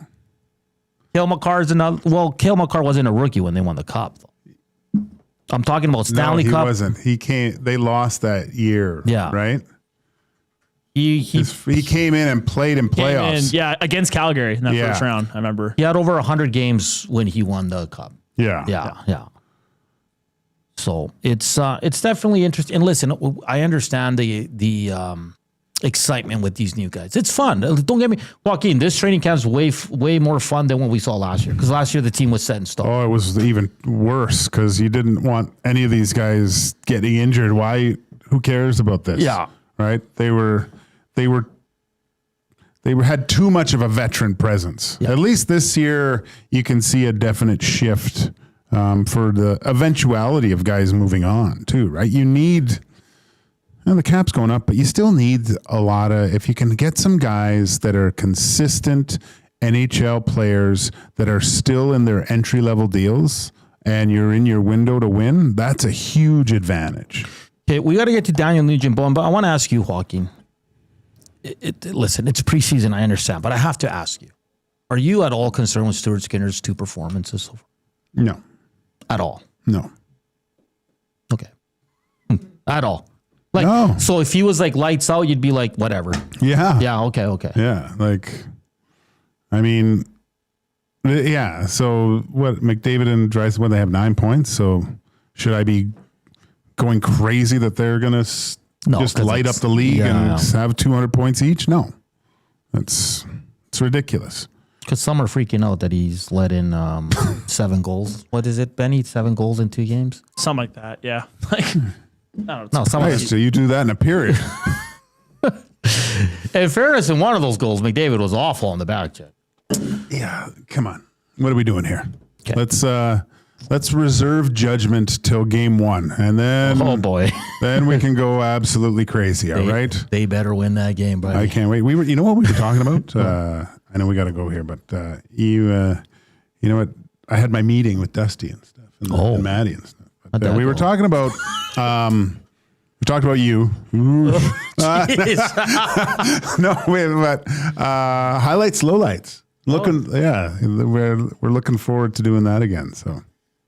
Cale Makar's another. Well, Cale Makar wasn't a rookie when they won the Cup. Though. I'm talking about Stanley Cup. He wasn't. He came. They lost that year. Yeah. Right. He came in and played in playoffs. Against Calgary in that first round. I remember. He had over 100 games when he won the Cup. Yeah. So it's definitely interesting. And listen, I understand the excitement with these new guys. It's fun. Don't get me, Joaquin. This training camp is way more fun than what we saw last year. Because last year the team was set in stone. Oh, it was even worse because you didn't want any of these guys getting injured. Why? Who cares about this? Yeah. Right. They had too much of a veteran presence. Yeah. At least this year, you can see a definite shift for the eventuality of guys moving on too, right? You need, the cap's going up, but you still need a lot of, if you can get some guys that are consistent NHL players that are still in their entry-level deals and you're in your window to win, that's a huge advantage. Okay, we got to get to Daniel Nugent-Bowman, but I want to ask you, Joaquin. Listen, it's preseason, I understand, but I have to ask you: are you at all concerned with Stuart Skinner's 2 performances so far? No, at all. No. Okay, at all. Like, no. So if he was like lights out, you'd be like, whatever. Yeah. Yeah. Okay. Yeah. Like, I mean, yeah. So what? McDavid and Draisaitl, they have 9 points. So should I be going crazy that they're gonna? Just light up the league and have 200 points each? No. It's ridiculous. Because some are freaking out that he's let in 7 goals. What is it, Benny? 7 goals in 2 games? Something like that, yeah. Like, I don't know. So you do that in a period. In fairness, in one of those goals, McDavid was awful on the back check. Yeah, come on. What are we doing here? Okay. Let's reserve judgment till game 1, and then then we can go absolutely crazy. All right, they better win that game, buddy. I can't wait. You know what we were talking about? I know we got to go here, but you know what? I had my meeting with Dusty and stuff, and Maddie and stuff. But, we were talking about we talked about you. No, wait, but highlights, lowlights. We're looking forward to doing that again. So.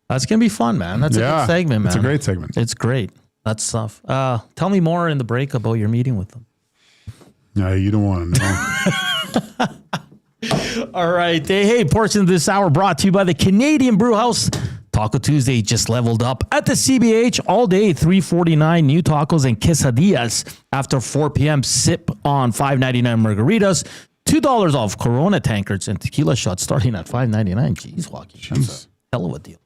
That's going to be fun, man. That's a good segment, man. It's a great segment. It's great. That's stuff. Tell me more in the break about your meeting with them. No, you don't want to know. All right. Hey, portion of this hour brought to you by the Canadian Brew House. Taco Tuesday just leveled up at the CBH all day. $3.49 new tacos and quesadillas after 4 p.m. Sip on $5.99 margaritas. $2 off Corona tankards and tequila shots starting at $5.99. Jeez, Joaquin. That's a hell of a deal.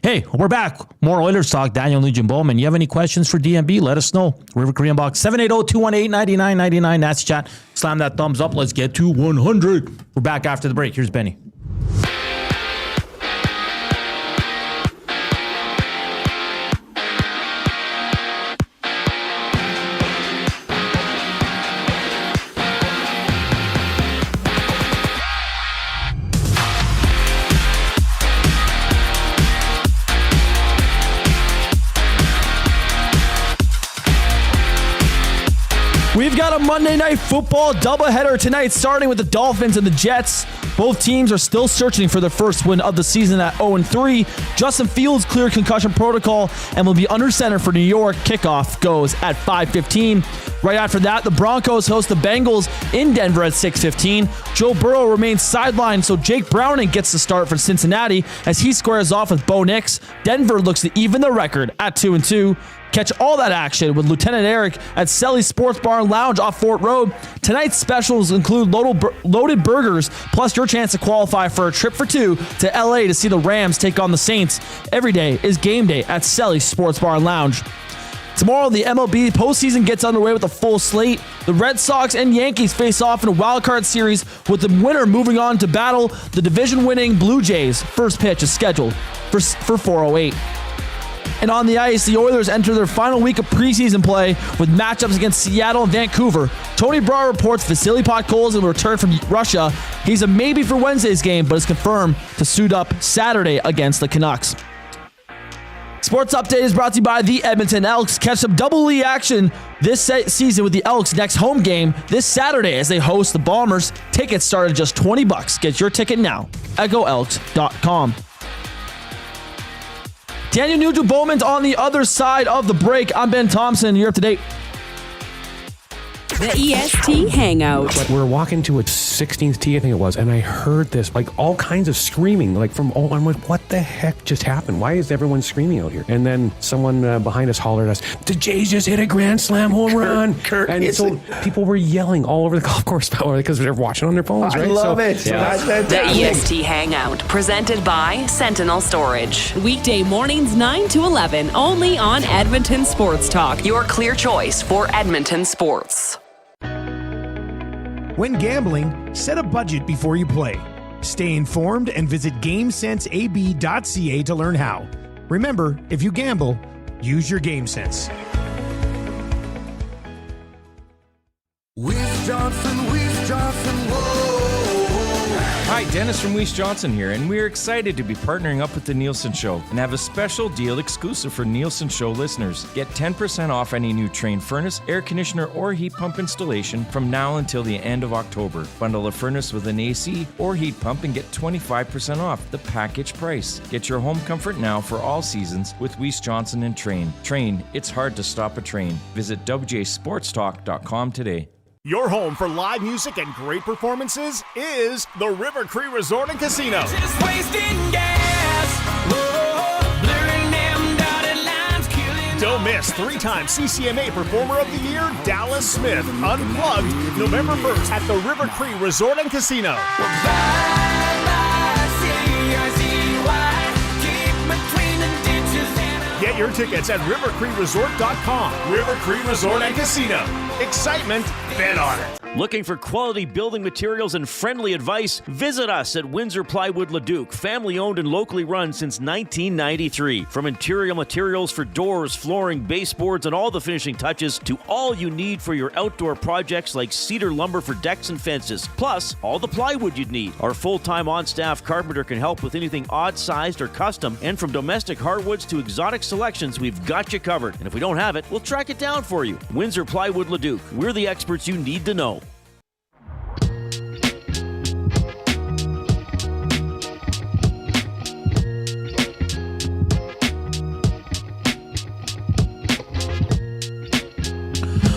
Hey, we're back. More Oilers talk. Daniel Nugent-Bowman. You have any questions for DNB? Let us know. River Korean Box 780-218-9999. That's chat. Slam that thumbs up. Let's get to 100. We're back after the break. Here's Benny. We've got a Monday Night Football doubleheader tonight, starting with the Dolphins and the Jets. Both teams are still searching for their first win of the season at 0-3. Justin Fields cleared concussion protocol and will be under center for New York. Kickoff goes at 5:15. Right after that, the Broncos host the Bengals in Denver at 6:15. Joe Burrow remains sidelined, so Jake Browning gets the start for Cincinnati as he squares off with Bo Nix. Denver looks to even the record at 2-2. Catch all that action with Lieutenant Eric at Selly's Sports Bar and Lounge off Fort Road. Tonight's specials include loaded burgers, plus your chance to qualify for a trip for two to LA to see the Rams take on the Saints. Every day is game day at Selly's Sports Bar and Lounge. Tomorrow, the MLB postseason gets underway with a full slate. The Red Sox and Yankees face off in a wildcard series, with the winner moving on to battle the division-winning Blue Jays. First pitch is scheduled for 4:08. And on the ice, the Oilers enter their final week of preseason play with matchups against Seattle and Vancouver. Tony Brar reports Vasily Podkolzin will return from Russia. He's a maybe for Wednesday's game, but is confirmed to suit up Saturday against the Canucks. Sports Update is brought to you by the Edmonton Elks. Catch some double E action this season with the Elks' next home game this Saturday as they host the Bombers. Tickets start at just $20. Get your ticket now at goelks.com. Daniel Nugent-Bowman's on the other side of the break. I'm Ben Thompson. You're up to date. The EST Hangout. We're walking to a 16th tee, I think it was, and I heard this, like all kinds of screaming, like from all. I'm like, what the heck just happened? Why is everyone screaming out here? And then someone behind us hollered at us, the Jays just hit a grand slam home run. Kurt, and so people were yelling all over the golf course because they're watching on their phones, right? I love it. Yeah. The EST Hangout, presented by Sentinel Storage. Weekday mornings 9 to 11, only on Edmonton Sports Talk. Your clear choice for Edmonton sports. When gambling, set a budget before you play. Stay informed and visit GameSenseAB.ca to learn how. Remember, if you gamble, use your game sense. Weiss Johnson, whoa. Hi, Dennis from Weiss Johnson here, and we're excited to be partnering up with the Nielsen Show and have a special deal exclusive for Nielsen Show listeners. Get 10% off any new Trane furnace, air conditioner, or heat pump installation from now until the end of October. Bundle a furnace with an AC or heat pump and get 25% off the package price. Get your home comfort now for all seasons with Weiss Johnson and Trane. Trane, it's hard to stop a train. Visit WJSportsTalk.com today. Your home for live music and great performances is the River Cree Resort and Casino. Just wasting gas. Whoa, blurring them dotted lines, killing. Don't miss 3-time CCMA Performer of the Year, Dallas Smith, Unplugged, November 1st at the River Cree Resort and Casino. Get your tickets at rivercreeresort.com. River Cree Resort and Casino. Excitement, bet on it. Looking for quality building materials and friendly advice? Visit us at Windsor Plywood Leduc, family owned and locally run since 1993. From interior materials for doors, flooring, baseboards, and all the finishing touches to all you need for your outdoor projects like cedar lumber for decks and fences, plus all the plywood you'd need. Our full-time on-staff carpenter can help with anything odd-sized or custom, and from domestic hardwoods to exotic selections, we've got you covered. And if we don't have it, we'll track it down for you. Windsor Plywood Leduc. We're the experts you need to know.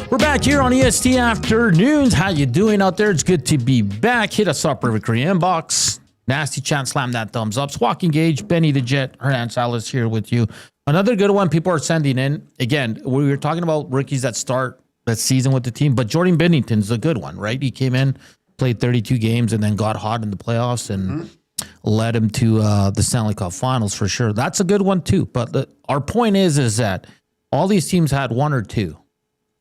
We're back here on EST Afternoons. How you doing out there? It's good to be back. Hit us up, River Cree inbox. Nasty chat, slam that thumbs up. Joaquin Gage, Benny the Jet, Hernan Salas here with you. Another good one people are sending in. Again, we were talking about rookies that start that season with the team, but Jordan Binnington's a good one, right? He came in, played 32 games, and then got hot in the playoffs and led him to the Stanley Cup Finals for sure. That's a good one too. But our point is that all these teams had one or two.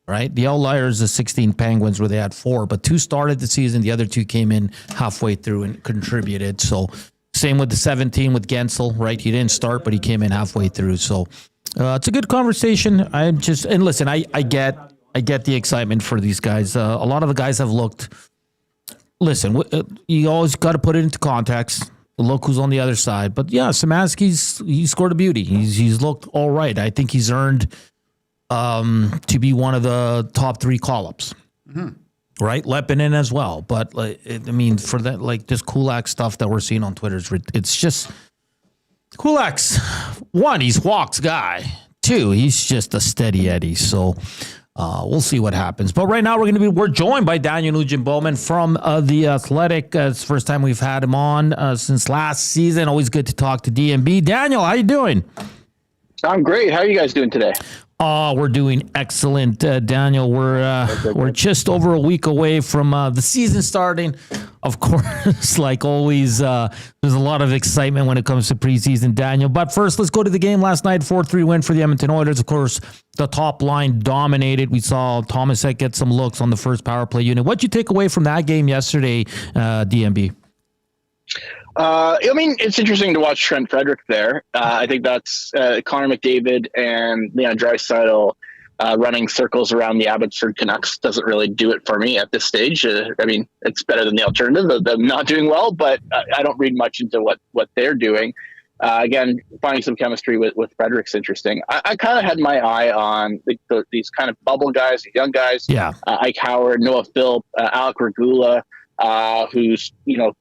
right? The outlier is the 16 Penguins where they had 4, but 2 started the season. The other 2 came in halfway through and contributed. So same with the 17 with Gensel, right? He didn't start, but he came in halfway through. So it's a good conversation. And listen, I get the excitement for these guys. A lot of the guys have looked. Listen, you always got to put it into context. Look who's on the other side. But yeah, Szymanski's he scored a beauty. He's looked all right. I think he's earned to be one of the top 3 call-ups. Mm-hmm. Right? Leppinen as well. But for that, like this Kulak stuff that we're seeing on Twitter, it's just Kulak's 1, he's Hawks guy. 2, he's just a steady Eddie. So we'll see what happens. But right now we're joined by Daniel Nugent-Bowman from The Athletic. It's the first time we've had him on since last season. Always good to talk to DNB. Daniel, how you doing? I'm great. How are you guys doing today? We're doing excellent, Daniel. We're just over a week away from the season starting. Of course, like always, there's a lot of excitement when it comes to preseason, Daniel. But first, let's go to the game last night. 4-3 win for the Edmonton Oilers. Of course, the top line dominated. We saw Tomasek get some looks on the first power play unit. What'd you take away from that game yesterday, DMB? It's interesting to watch Trent Frederick there. I think that's Connor McDavid and Leon Draisaitl running circles around the Abbotsford Canucks doesn't really do it for me at this stage. It's better than the alternative of them not doing well, but I don't read much into what they're doing. Again, finding some chemistry with Frederick's interesting. I kind of had my eye on these kind of bubble guys, these young guys. Yeah. Ike Howard, Noah Philp, Alec Regula. Who's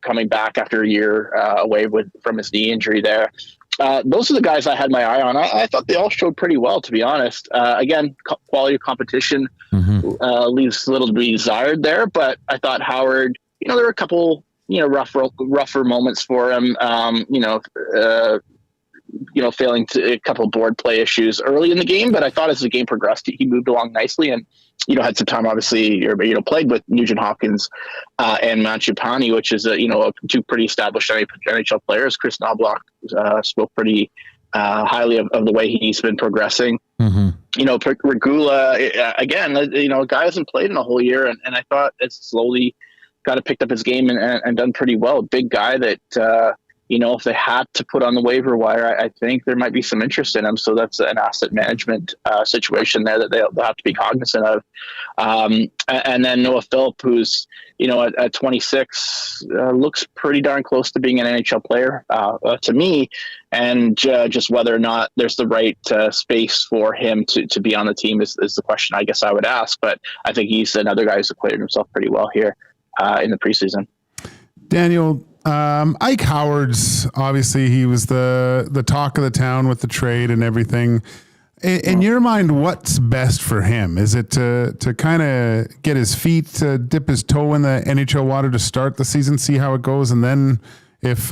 coming back after a year away from his knee injury there. Those are the guys I had my eye on. I thought they all showed pretty well, to be honest. Again, quality of competition leaves a little to be desired there, but I thought Howard, there were a couple, rougher moments for him. Failing to a couple board play issues early in the game, but I thought as the game progressed, he moved along nicely and, had some time, obviously, played with Nugent Hopkins and Mangiapane, which is, 2 pretty established NHL players. Chris Knobloch spoke pretty highly of the way he's been progressing. Mm-hmm. Regula, again, a guy hasn't played in a whole year, and I thought it's slowly got picked up his game and done pretty well. Big guy that, if they had to put on the waiver wire, I think there might be some interest in him. So that's an asset management situation there that they'll have to be cognizant of. And then Noah Philp, who's, at 26, looks pretty darn close to being an NHL player to me. And just whether or not there's the right space for him to be on the team is the question I guess I would ask. But I think he's another guy who's acquitted himself pretty well here in the preseason. Daniel, Ike Howard's obviously he was the talk of the town with the trade and everything. In your mind, what's best for him? Is it to kind of get his feet, to dip his toe in the NHL water to start the season, see how it goes, and then if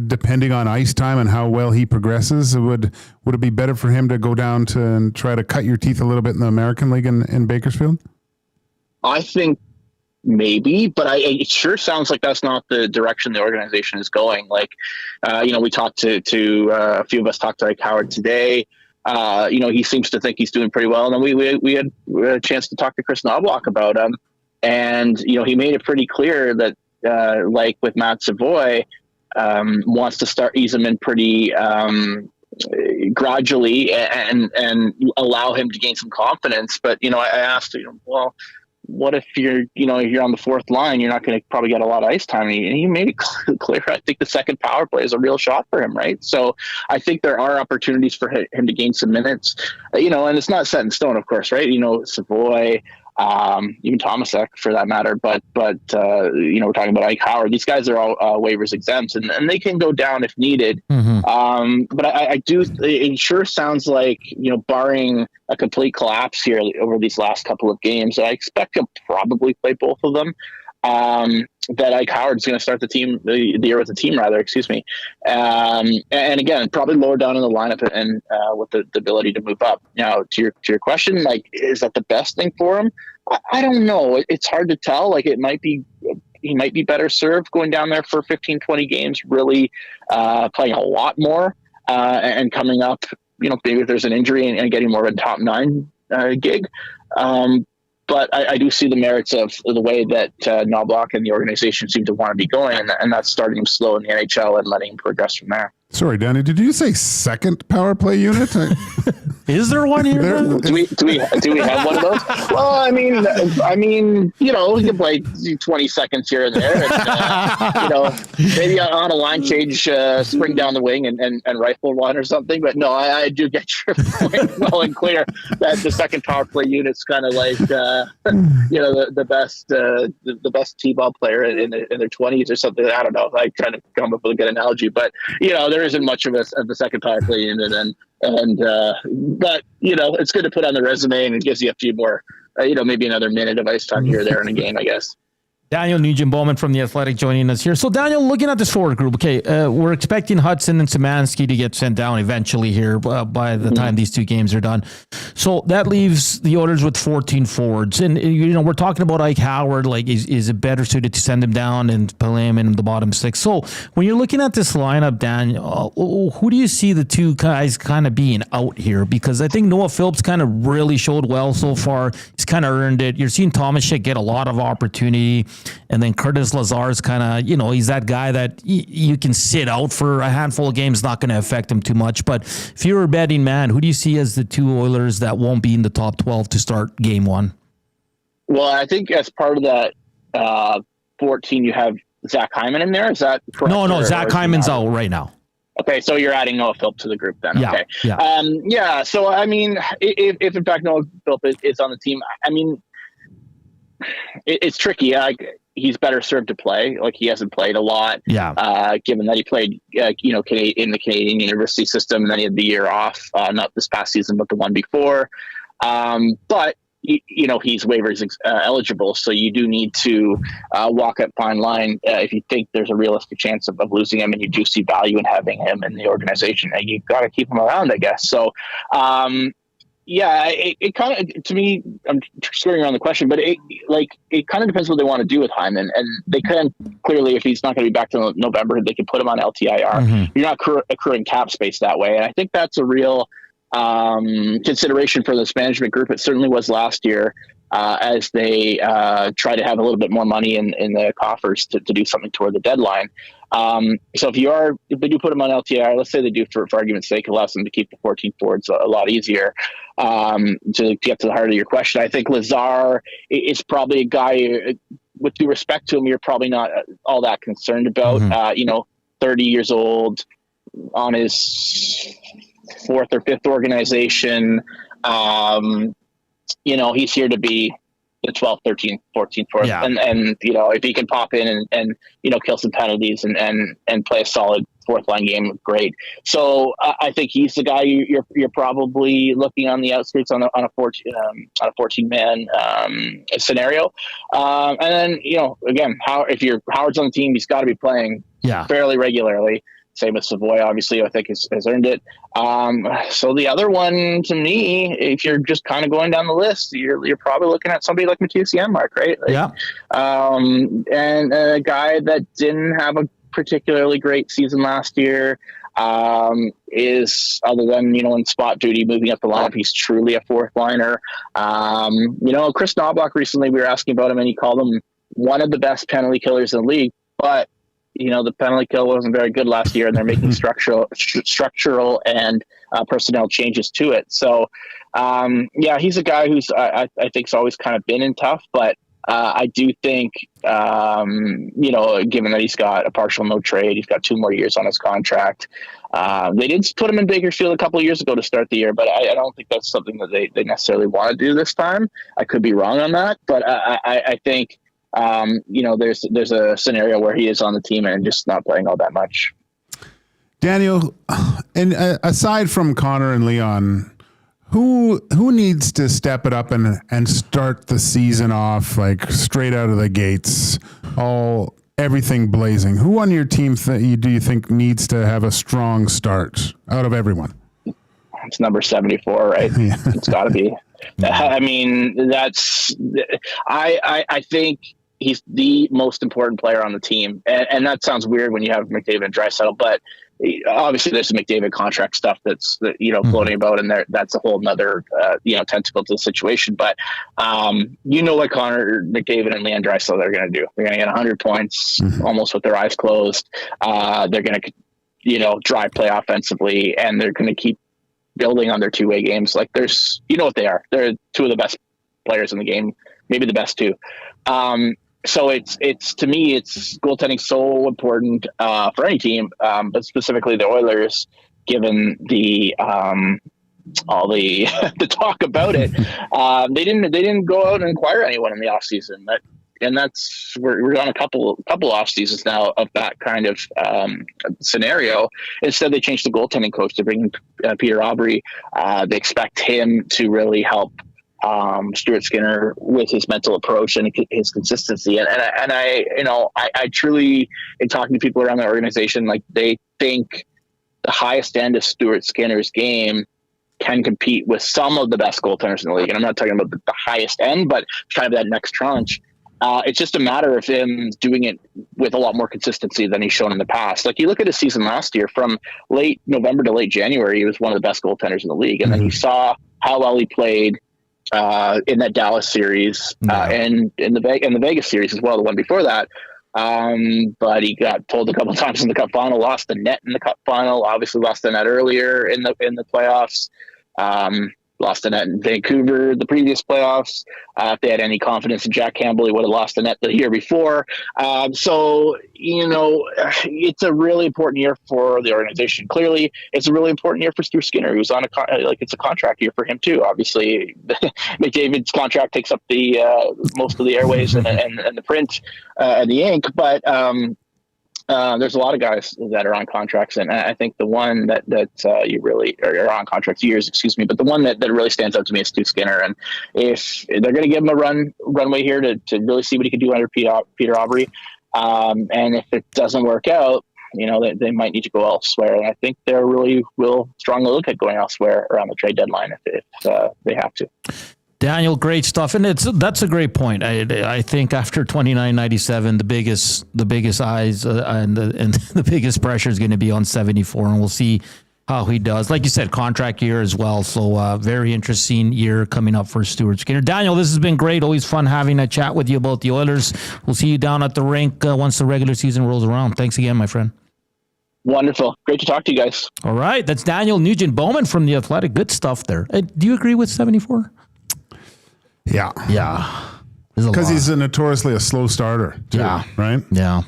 depending on ice time and how well he progresses, would it be better for him to go down to and try to cut your teeth a little bit in the American League in Bakersfield? I think maybe, but it sure sounds like that's not the direction the organization is going. Like, we talked to a few of us talked to Ike Howard today. He seems to think he's doing pretty well. And then we had a chance to talk to Chris Knobloch about him. And, he made it pretty clear that, like with Matt Savoy, wants to start ease him in pretty gradually and allow him to gain some confidence. But, I asked, well, what if you're on the fourth line, you're not going to probably get a lot of ice time. And he made it clear. I think the second power play is a real shot for him. Right. So I think there are opportunities for him to gain some minutes, and it's not set in stone, of course. Right. Savoy, even Tomasek for that matter. But we're talking about Ike Howard. These guys are all waivers exempt and they can go down if needed. Mm-hmm. But I do, it sure sounds like, barring a complete collapse here over these last couple of games, I expect he'll probably play both of them. That Ike Howard's going to start the year with the team, excuse me. And again, probably lower down in the lineup and with the ability to move up. Now, to your question, like, is that the best thing for him? I don't know. It's hard to tell. Like, he might be better served going down there for 15, 20 games, really playing a lot more and coming up, maybe if there's an injury and getting more of a top 9 gig. But I do see the merits of the way that Knobloch and the organization seem to want to be going, and that's starting him slow in the NHL and letting him progress from there. Sorry, Danny, did you say second power play unit? Is there one here? Do we have one of those? Well, I mean, you know, we can play 20 seconds here and there, and, you know, maybe on a line change, spring down the wing and rifle one or something. But no, I do get your point well and clear that the second power play unit's kind of like, you know, the best t-ball player in their 20s or something. I don't know. I try to come up with a good analogy, but you know, there isn't much of the second power play unit, but you know, it's good to put on the resume, and it gives you a few more, you know, maybe another minute of ice time here or there in a game, I guess. Daniel Nugent-Bowman from The Athletic joining us here. So, Daniel, looking at this forward group, okay, we're expecting Hudson and Szymanski to get sent down eventually here by the time these two games are done. So that leaves the Oilers with 14 forwards. And, you know, we're talking about Ike Howard, like, is it better suited to send him down and play him in the bottom six? So when you're looking at this lineup, Daniel, who do you see the two guys kind of being out here? Because I think Noah Phillips kind of really showed well so far. He's kind of earned it. You're seeing Thomas Schick get a lot of opportunity. And then Curtis Lazar's kind of, you know, he's that guy that you can sit out for a handful of games, not going to affect him too much. But if you're a betting man, who do you see as the two Oilers that won't be in the top 12 to start game one? Well, I think as part of that 14, you have Zach Hyman in there. Is that correct? No, Zach Hyman's out right now. Okay, so you're adding Noah Philp to the group then. Yeah, okay. yeah. So, I mean, if in fact Noah Philp is on the team, I mean, it's tricky. He's better served to play. Like, he hasn't played a lot. Yeah. Given that he played, you know, in the Canadian university system, and then he had the year off, not this past season, but the one before. But you know, he's waivers eligible, so you do need to walk that fine line if you think there's a realistic chance of losing him, and you do see value in having him in the organization. And you've got to keep him around, I guess. So. Yeah, it kind of, to me, I'm skirting around the question, but it kind of depends what they want to do with Hyman. And they can clearly, if he's not going to be back till November, they can put him on LTIR. Mm-hmm. You're not accruing cap space that way. And I think that's a real consideration for this management group. It certainly was last year as they try to have a little bit more money in the coffers to do something toward the deadline. So if they do put them on LTIR, let's say they do for argument's sake, allows them to keep the 14 forwards a lot easier. To get to the heart of your question, I think Lazar is probably a guy, with due respect to him, you're probably not all that concerned about. Mm-hmm. You know, 30 years old, on his fourth or fifth organization. You know, he's here to be the 12th, 13th, 14th, 4th. Yeah. And you know, if he can pop in and you know, kill some penalties and play a solid fourth line game, great. So I think he's the guy you're probably looking on the outskirts on a 14 man scenario. And then, you know, again, if Howard's on the team, he's got to be playing fairly regularly. Same with Savoy, obviously, I think has earned it. So the other one, to me, if you're just kind of going down the list, you're probably looking at somebody like Mattias Janmark, right? Like, yeah. And a guy that didn't have a particularly great season last year, is, other than, you know, in spot duty, moving up the lineup, he's truly a fourth liner. You know, Chris Knobloch, recently we were asking about him, and he called him one of the best penalty killers in the league, but you know, the penalty kill wasn't very good last year, and they're making structural and personnel changes to it. So, he's a guy who's I think's always kind of been in tough, but I do think, you know, given that he's got a partial no trade, he's got 2 more years on his contract. They did put him in Bakersfield a couple of years ago to start the year, but I don't think that's something that they necessarily want to do this time. I could be wrong on that, but I think. You know, there's a scenario where he is on the team and just not playing all that much. Daniel, and aside from Connor and Leon, who needs to step it up and start the season off like straight out of the gates, everything blazing? Who on your team do you think needs to have a strong start out of everyone? It's number 74, right? Yeah. It's got to be. I mean, I think he's the most important player on the team. And that sounds weird when you have McDavid and Draisaitl, but obviously there's some McDavid contract stuff that's floating about, and that's a whole nother tentacle to the situation. But what Connor McDavid and Leon Draisaitl are going to do. They're going to get 100 points almost with their eyes closed. They're going to drive play offensively, and they're going to keep building on their two-way games. Like there's what they are. They're two of the best players in the game, maybe the best two. So it's to me, it's goaltending so important for any team, but specifically the Oilers, given the all the the talk about it. They didn't go out and acquire anyone in the offseason. We're on a couple off seasons now of that kind of scenario. Instead, they changed the goaltending coach to bring Peter Aubry. They expect him to really help Stuart Skinner with his mental approach and his consistency. And I truly, in talking to people around the organization, like they think the highest end of Stuart Skinner's game can compete with some of the best goaltenders in the league. And I'm not talking about the highest end, but kind of that next tranche. It's just a matter of him doing it with a lot more consistency than he's shown in the past. Like you look at his season last year, from late November to late January, he was one of the best goaltenders in the league. And then you saw how well he played in that Dallas series and in the Vegas series as well, the one before that. But he got pulled a couple of times in the Cup final, lost the net in the Cup final, obviously lost the net earlier in the playoffs. Lost the net in Vancouver the previous playoffs. If they had any confidence in Jack Campbell, he would have lost the net the year before. So it's a really important year for the organization. Clearly, it's a really important year for Stuart Skinner, who's on it's a contract year for him too. Obviously, McDavid's contract takes up the most of the airways and the print and the ink, but there's a lot of guys that are on contracts, and I think the one that you really are on contracts years, but the one that really stands out to me is Stu Skinner. And if they're going to give him a runway here to really see what he can do under Peter Aubry, and if it doesn't work out, they might need to go elsewhere. And I think they're really will strongly look at going elsewhere around the trade deadline if they have to. Daniel, great stuff, and that's a great point. I think after 29-97, the biggest eyes and the biggest pressure is going to be on 74, and we'll see how he does. Like you said, contract year as well, so very interesting year coming up for Stuart Skinner. Daniel, this has been great. Always fun having a chat with you about the Oilers. We'll see you down at the rink once the regular season rolls around. Thanks again, my friend. Wonderful. Great to talk to you guys. All right, that's Daniel Nugent-Bowman from The Athletic. Good stuff there. Do you agree with 74? Yeah. Because he's notoriously a slow starter too, right? Yeah.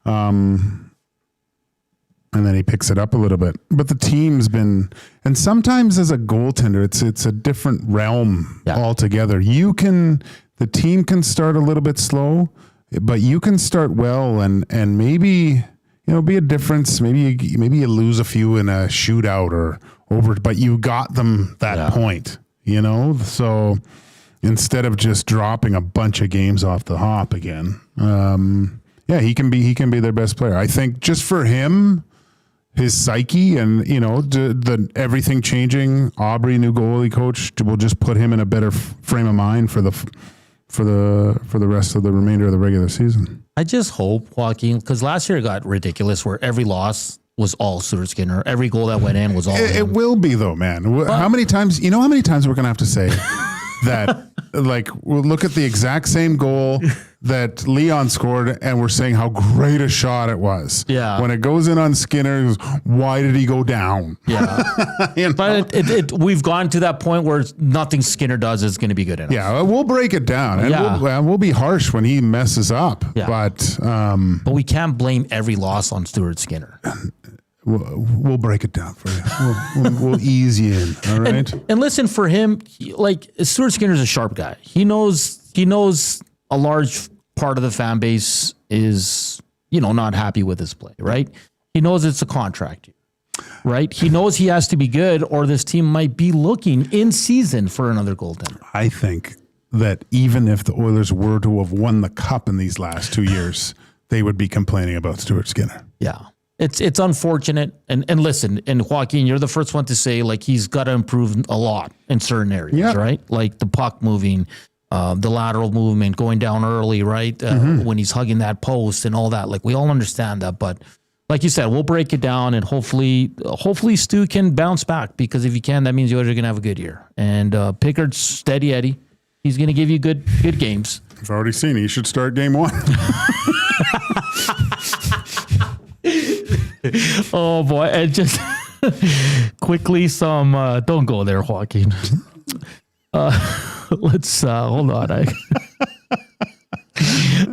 And then he picks it up a little bit. But the team's been, and sometimes as a goaltender, it's a different realm altogether. The team can start a little bit slow, but you can start well and maybe, be a difference. Maybe you lose a few in a shootout or over, but you got them that point, so instead of just dropping a bunch of games off the hop again. He can be their best player. I think just for him, his psyche and, the everything changing, Aubry, new goalie coach, will just put him in a better frame of mind for the rest of the remainder of the regular season. I just hope, Joaquin, because last year it got ridiculous where every loss was all Stuart Skinner. Every goal that went in was all It will be though, man. How many times we're going to have to say that, like, we'll look at the exact same goal that Leon scored and we're saying how great a shot it was. Yeah. When it goes in on Skinner, why did he go down? Yeah. But we've gone to that point where nothing Skinner does is going to be good enough. Yeah, we'll break it down. And we'll be harsh when he messes up. Yeah. But we can't blame every loss on Stuart Skinner. We'll break it down for you. We'll ease you in. All right. And listen, for him, Stuart Skinner's a sharp guy. He knows a large part of the fan base is, not happy with his play, right? He knows it's a contract year, right? He knows he has to be good or this team might be looking in season for another goaltender. I think that even if the Oilers were to have won the Cup in these last 2 years, they would be complaining about Stuart Skinner. Yeah. It's unfortunate. And listen, and Joaquin, you're the first one to say, he's got to improve a lot in certain areas, right? Like the puck moving, the lateral movement, going down early, right? When he's hugging that post and all that. We all understand that. But like you said, we'll break it down, and hopefully Stu can bounce back, because if he can, that means the Oilers are going to have a good year. And Pickard's steady Eddie. He's going to give you good games. I've already seen it. You should start game 1. Oh, boy. And just quickly some... don't go there, Joaquin. Let's... hold on.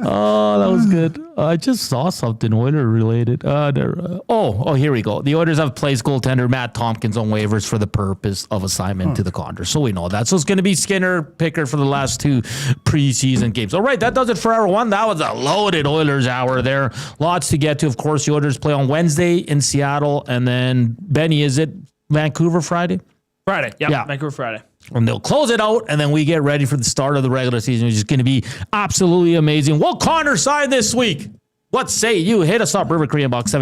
Oh, that was good. I just saw something Oilers related. Here we go. The Oilers have placed goaltender Matt Tompkins on waivers for the purpose of assignment to the Condors. So we know that. So it's going to be Skinner, Pickard for the last 2 preseason games. All right, that does it for hour 1. That was a loaded Oilers hour there. Lots to get to. Of course, the Oilers play on Wednesday in Seattle. And then, Benny, is it Vancouver Friday? Friday. Yeah. Vancouver Friday. And they'll close it out, and then we get ready for the start of the regular season, which is going to be absolutely amazing. What Connor side this week? What say you? Hit us up, River Cree inbox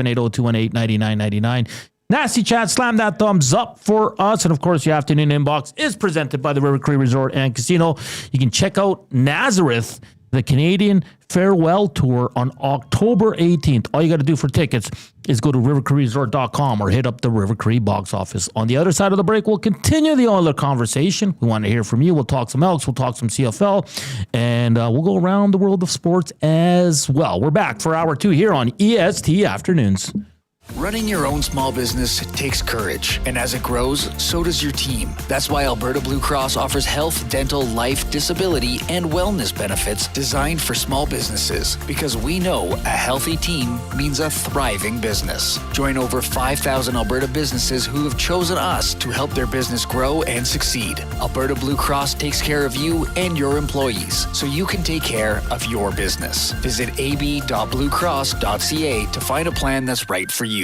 780-218-9999. Nasty chat, slam that thumbs up for us. And of course, your afternoon inbox is presented by the River Cree Resort and Casino. You can check out Nazareth, the Canadian Farewell Tour, on October 18th. All you got to do for tickets is go to rivercreeresort.com or hit up the River Cree box office. On the other side of the break, we'll continue the Oilers conversation. We want to hear from you. We'll talk some Elks. We'll talk some CFL. And we'll go around the world of sports as well. We're back for hour 2 here on EST Afternoons. Running your own small business takes courage, and as it grows, so does your team. That's why Alberta Blue Cross offers health, dental, life, disability, and wellness benefits designed for small businesses, because we know a healthy team means a thriving business. Join over 5,000 Alberta businesses who have chosen us to help their business grow and succeed. Alberta Blue Cross takes care of you and your employees, so you can take care of your business. Visit ab.bluecross.ca to find a plan that's right for you.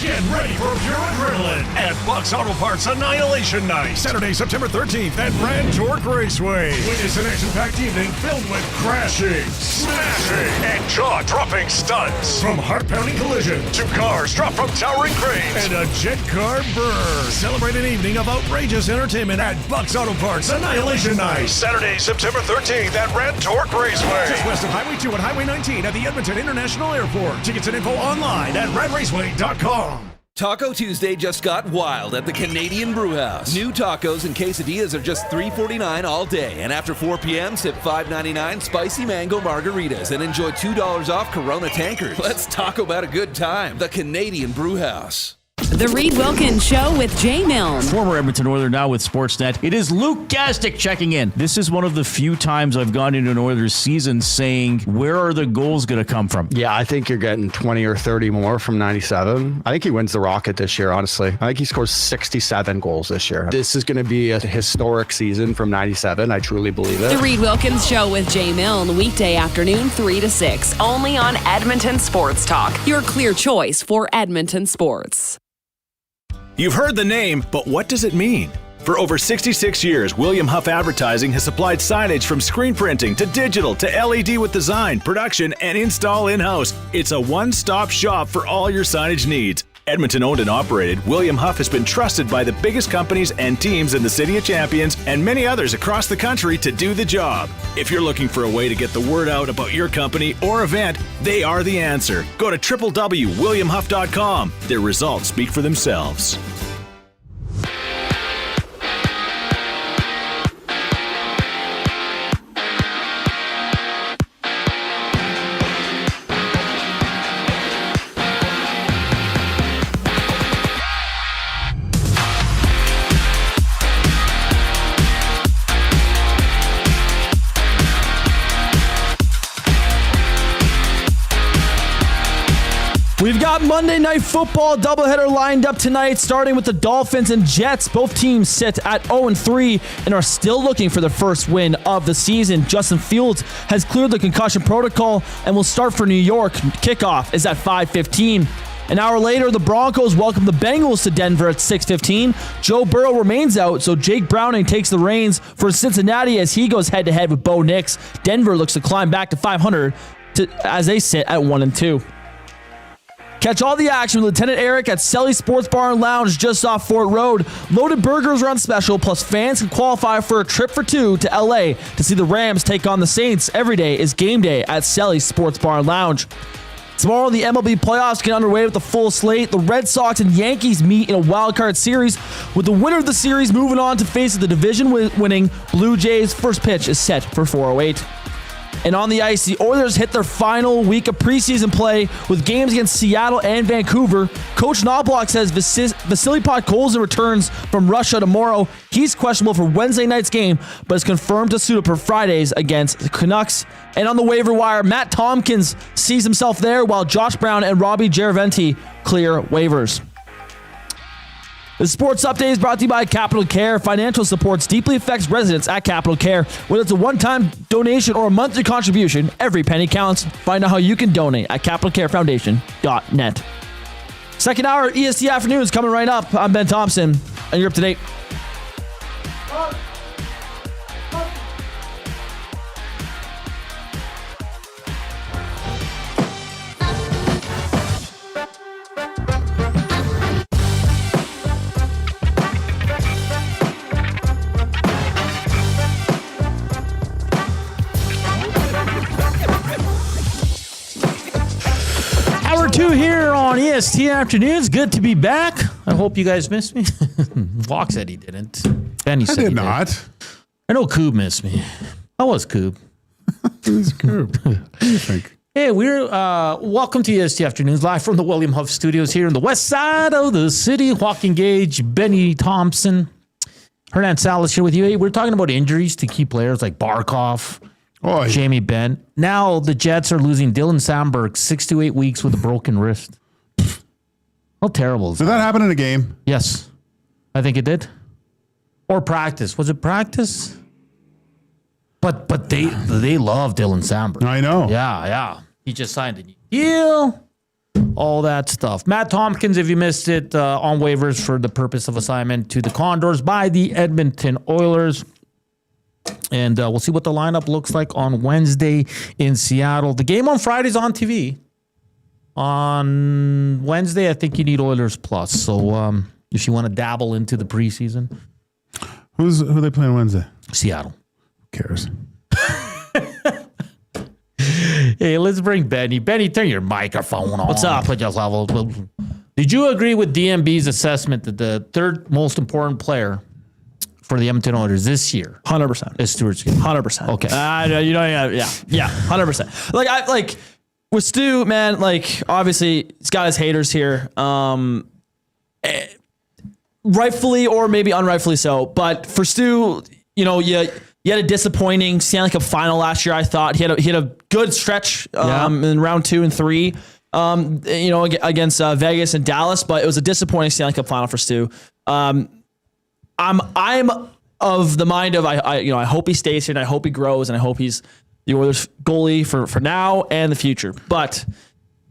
Get ready for pure adrenaline at Buck's Auto Parts Annihilation Night, Saturday, September 13th at Brand Torque Raceway. Witness an action-packed evening filled with crashing, smashing, and jaw-dropping stunts. From heart-pounding collision to cars dropped from towering cranes and a jet car burn. Celebrate an evening of outrageous entertainment at Buck's Auto Parts Annihilation Night, Saturday, September 13th at Brand Torque Raceway. Just west of Highway 2 and Highway 19 at the Edmonton International Airport. Tickets and info online at radraceway.com. Taco Tuesday just got wild at the Canadian Brewhouse. New tacos and quesadillas are just $3.49 all day. And after 4 p.m., sip $5.99 spicy mango margaritas and enjoy $2 off Corona tankers. Let's talk about a good time. The Canadian Brewhouse. The Reed Wilkins Show with Jay Milne. Former Edmonton Oiler, now with Sportsnet. It is Luke Gastic checking in. This is one of the few times I've gone into an Oilers season saying, where are the goals going to come from? Yeah, I think you're getting 20 or 30 more from 97. I think he wins the Rocket this year, honestly. I think he scores 67 goals this year. This is going to be a historic season from 97. I truly believe it. The Reed Wilkins Show with Jay Milne, weekday afternoon 3 to 6, only on Edmonton Sports Talk, your clear choice for Edmonton sports. You've heard the name, but what does it mean? For over 66 years, William Huff Advertising has supplied signage from screen printing to digital to LED with design, production, and install in-house. It's a one-stop shop for all your signage needs. Edmonton owned and operated, William Huff has been trusted by the biggest companies and teams in the City of Champions and many others across the country to do the job. If you're looking for a way to get the word out about your company or event, they are the answer. Go to www.williamhuff.com. Their results speak for themselves. We've got Monday Night Football doubleheader lined up tonight, starting with the Dolphins and Jets. Both teams sit at 0-3 and are still looking for their first win of the season. Justin Fields has cleared the concussion protocol and will start for New York. Kickoff is at 5:15. An hour later, the Broncos welcome the Bengals to Denver at 6:15. Joe Burrow remains out, so Jake Browning takes the reins for Cincinnati as he goes head-to-head with Bo Nix. Denver looks to climb back to 500 as they sit at 1-2. Catch all the action with Lieutenant Eric at Selly Sports Bar and Lounge just off Fort Road. Loaded burgers are on special, plus fans can qualify for a trip for two to LA to see the Rams take on the Saints. Every day is game day at Selly Sports Bar and Lounge. Tomorrow, the MLB playoffs get underway with a full slate. The Red Sox and Yankees meet in a wild card series, with the winner of the series moving on to face the division-winning Blue Jays. First pitch is set for 4:08. And on the ice, the Oilers hit their final week of preseason play with games against Seattle and Vancouver. Coach Knobloch says Vasily Podkolzin returns from Russia tomorrow. He's questionable for Wednesday night's game, but is confirmed to suit up for Fridays against the Canucks. And on the waiver wire, Matt Tompkins sees himself there, while Josh Brown and Robbie Giraventi clear waivers. The sports update is brought to you by Capital Care. Financial supports deeply affects residents at Capital Care. Whether it's a one-time donation or a monthly contribution, every penny counts. Find out how you can donate at capitalcarefoundation.net. Second hour EST Afternoons coming right up. I'm Ben Thompson, and you're up to date. Hour 2 here on EST Afternoons. Good to be back. I hope you guys missed me. Walk said he didn't. Benny said I did he not. Did. I know Coob missed me. How was Coob? Who's Coob? What do you think? Hey, we're welcome to EST Afternoons, live from the William Huff Studios here in the west side of the city. Joaquin Gage, Benny Thompson, Hernan Salas here with you. Hey, we're talking about injuries to key players like Barkov, Jamie Benn. Now the Jets are losing Dylan Sandberg 6 to 8 weeks with a broken wrist. How terrible is that? Did that happen in a game? Yes, I think it did. Or practice. Was it practice? But they love Dylan Sandberg. I know. Yeah. He just signed a new deal. All that stuff. Matt Tompkins, if you missed it, on waivers for the purpose of assignment to the Condors by the Edmonton Oilers. And we'll see what the lineup looks like on Wednesday in Seattle. The game on Friday's on TV. On Wednesday, I think you need Oilers Plus. So if you want to dabble into the preseason. Who are they playing Wednesday? Seattle. Who cares? Hey, let's bring Benny. Benny, turn your microphone on. What's up? Put your level. Did you agree with DMB's assessment that the third most important player for the Edmonton Oilers this year 100% is Stuart Skinner? 100%. Okay. Yeah, 100%. Like with Stu, man, like obviously he's got his haters here. Rightfully or maybe unrightfully so. But for Stu, you had a disappointing Stanley Cup final last year. I thought he had a good stretch in round 2 and 3. Against Vegas and Dallas, but it was a disappointing Stanley Cup final for Stu. I'm of the mind of I hope he stays here and I hope he grows and I hope he's the Oilers goalie for now and the future. But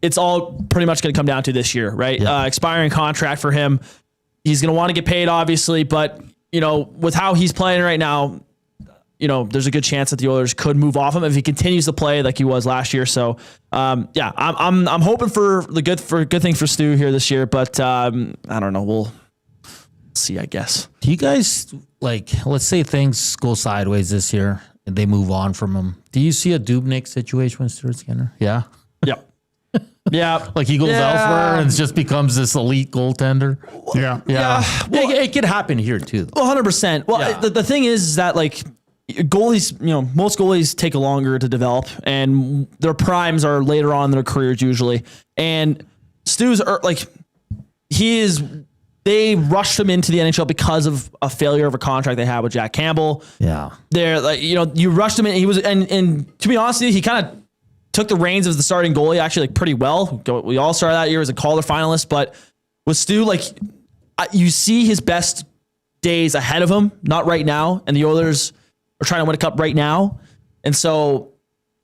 it's all pretty much going to come down to this year, right? Yeah. Expiring contract for him. He's going to want to get paid, obviously, but with how he's playing right now, there's a good chance that the Oilers could move off him if he continues to play like he was last year. So, I'm hoping for good things for Stu here this year, but I don't know. We'll see, I guess. Do you guys let's say things go sideways this year and they move on from him? Do you see a Dubnyk situation with Stuart Skinner? Yeah. Yep. Yeah. Like he goes elsewhere and just becomes this elite goaltender. Yeah. Well, it could happen here too. 100%. Well, the thing is that goalies, most goalies take longer to develop and their primes are later on in their careers usually. And Stu's they rushed him into the NHL because of a failure of a contract they had with Jack Campbell. Yeah. They're you rushed him in. He was, and to be honest with you, he kind of took the reins as the starting goalie actually pretty well. We all started that year as a Calder finalist, but with Stu, you see his best days ahead of him, not right now. And the Oilers are trying to win a cup right now. And so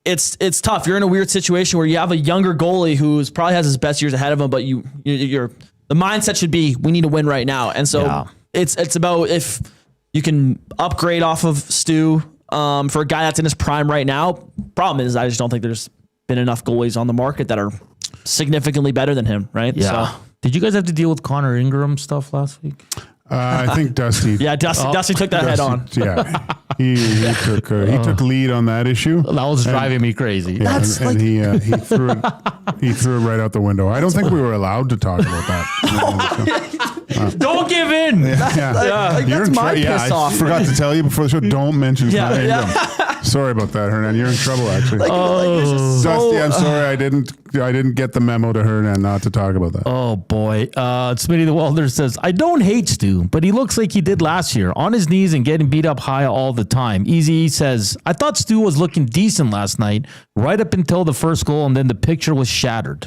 it's tough. You're in a weird situation where you have a younger goalie who's probably has his best years ahead of him, but the mindset should be, we need to win right now. And so it's about if you can upgrade off of Stu for a guy that's in his prime right now. Problem is, I just don't think there's been enough goalies on the market that are significantly better than him, right? Yeah. So, did you guys have to deal with Connor Ingram stuff last week? I think Dusty. Dusty took that head on. He took lead on that issue. That was driving me crazy. Yeah, and he threw it right out the window. I don't think we were allowed to talk about that. Don't give in. That's my piss off. I forgot to tell you before the show. Don't mention my name. Sorry about that, Hernan. You're in trouble, actually. Dusty, I'm sorry. I didn't get the memo to Hernan not to talk about that. Oh boy. Smitty the Welder says, I don't hate Stu, but he looks like he did last year, on his knees and getting beat up high all the time. Easy says, I thought Stu was looking decent last night, right up until the first goal, and then the picture was shattered.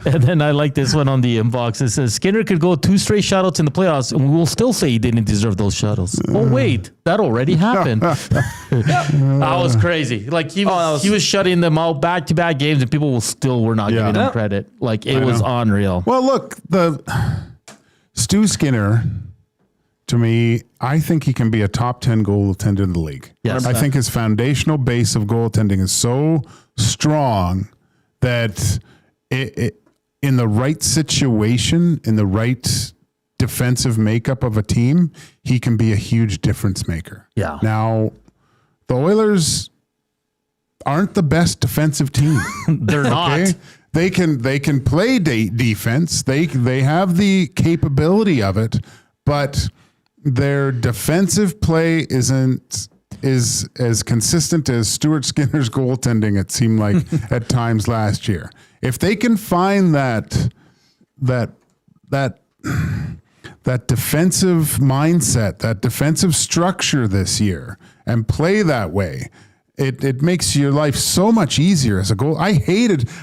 And then I like this one on the inbox. It says, Skinner could go 2 straight shutouts in the playoffs, and we will still say he didn't deserve those shuttles. Oh wait, that already happened. That was crazy. Like he was shutting them out back-to-back games, and people were not giving him credit. Like it was unreal. Well, look, the Stu Skinner, to me, I think he can be a top 10 goaltender in the league. Yes. I think his foundational base of goaltending is so strong that in the right situation, in the right defensive makeup of a team, he can be a huge difference maker. Yeah. Now, the Oilers aren't the best defensive team. They're not. They can play defense. They have the capability of it, but their defensive play is as consistent as Stuart Skinner's goaltending. It seemed like at times last year. If they can find that defensive mindset, that defensive structure this year, and play that way, it makes your life so much easier as a goal. I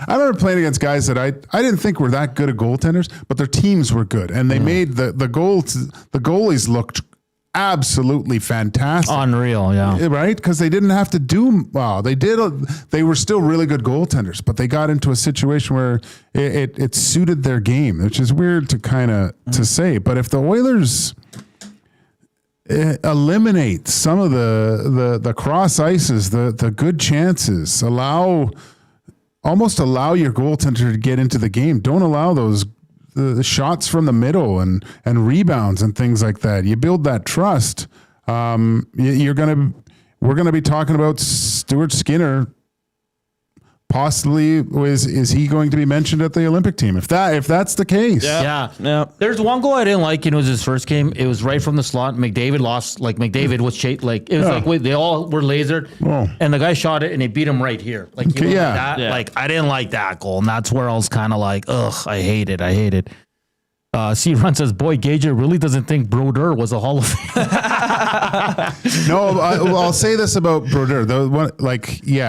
remember playing against guys that I didn't think were that good at goaltenders, but their teams were good, and they made the goalies looked absolutely fantastic. Unreal, yeah. Right? Because they didn't have to do well. They were still really good goaltenders, but they got into a situation where it suited their game, which is weird to say. But if the Oilers eliminate some of the cross ices, the good chances, allow your goaltender to get into the game, don't allow those the shots from the middle and rebounds and things like that. You build that trust. We're gonna be talking about Stuart Skinner. Possibly is he going to be mentioned at the Olympic team? If that's the case, yeah. There's one goal I didn't like, and it was his first game. It was right from the slot. McDavid lost. Like McDavid was they all were lasered, and the guy shot it, and he beat him right here. Like like I didn't like that goal, and that's where I was kind of like, ugh, I hate it. C-Run says, boy, Gage really doesn't think Brodeur was a Hall of Fame. No, I'll say this about Brodeur.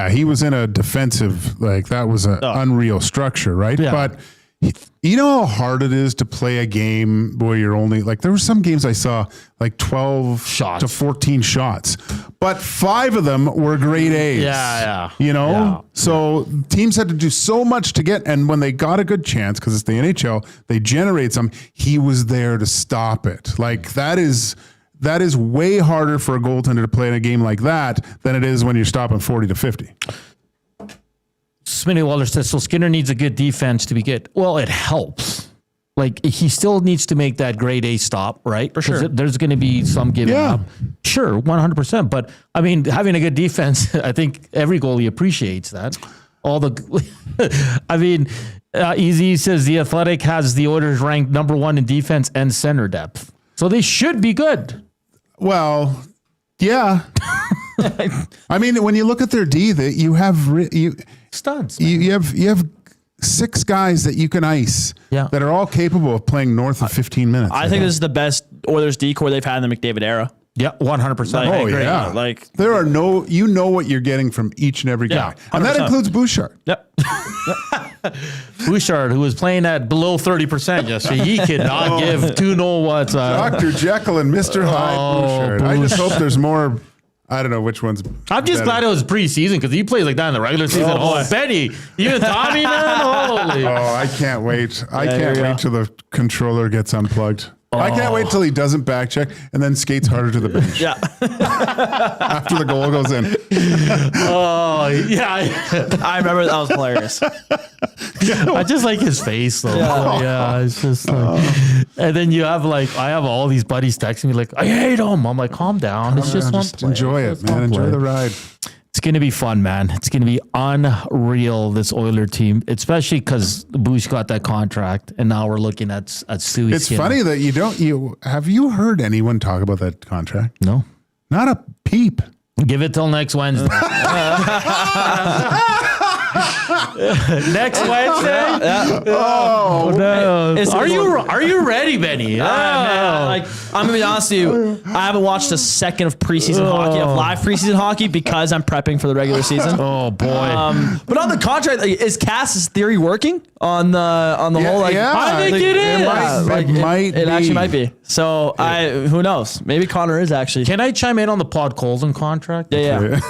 He was in a defensive, that was an unreal structure, right? Yeah. But you know how hard it is to play a game where you're only, there were some games I saw 12 shots to 14 shots, but 5 of them were grade A's. Yeah. So teams had to do so much to get, and when they got a good chance, because it's the NHL, they generate some, he was there to stop it. That is way harder for a goaltender to play in a game like that than it is when you're stopping 40 to 50. Smitty Waller says, so Skinner needs a good defense to be good. Well, it helps. He still needs to make that grade A stop, right? For sure. There's going to be some giving up. Sure, 100%. But, I mean, having a good defense, I think every goalie appreciates that. Easy says the Athletic has the Oilers ranked number 1 in defense and center depth. So they should be good. Well, yeah. I mean, when you look at their D, that you have studs. You have 6 guys that you can ice that are all capable of playing north of 15 minutes. I think this is the best Oilers D-core they've had in the McDavid era. Yeah, 100%. I agree. Yeah. There are what you're getting from each and every guy. 100%. And that includes Bouchard. Yep. Bouchard, who was playing at below 30% yesterday, he could not give two no what's. Dr. Jekyll and Mr. Hyde Bouchard. I just hope there's more. I don't know which one's. I'm just glad it was preseason because he plays like that in the regular season. Oh, Benny, even Tommy, man, holy! Oh, I can't wait! I can't wait till the controller gets unplugged. I can't wait till he doesn't back check and then skates harder to the bench. Yeah. After the goal goes in. Oh, yeah. I remember that was hilarious. I just like his face though. Yeah, it's just like, and then you have I have all these buddies texting me like, I hate him. I'm like, calm down. It's just one play. Enjoy it, man. Enjoy the ride. It's going to be fun, man. It's going to be unreal, this Oiler team, especially because Bush got that contract, and now we're looking at Stuart It's Skinner. funny that have you heard anyone talk about that contract? No. Not a peep. Give it till next Wednesday. Next Wednesday? Oh, no. Are you ready, Benny? Man, I'm gonna be honest with you. I haven't watched a second of preseason hockey, of live preseason hockey, because I'm prepping for the regular season. Oh boy! But on the contract, is Cass's theory working on the whole? I think it is. It actually might be. So who knows? Maybe Connor is actually. Can I chime in on the Pod Colson contract? Yeah.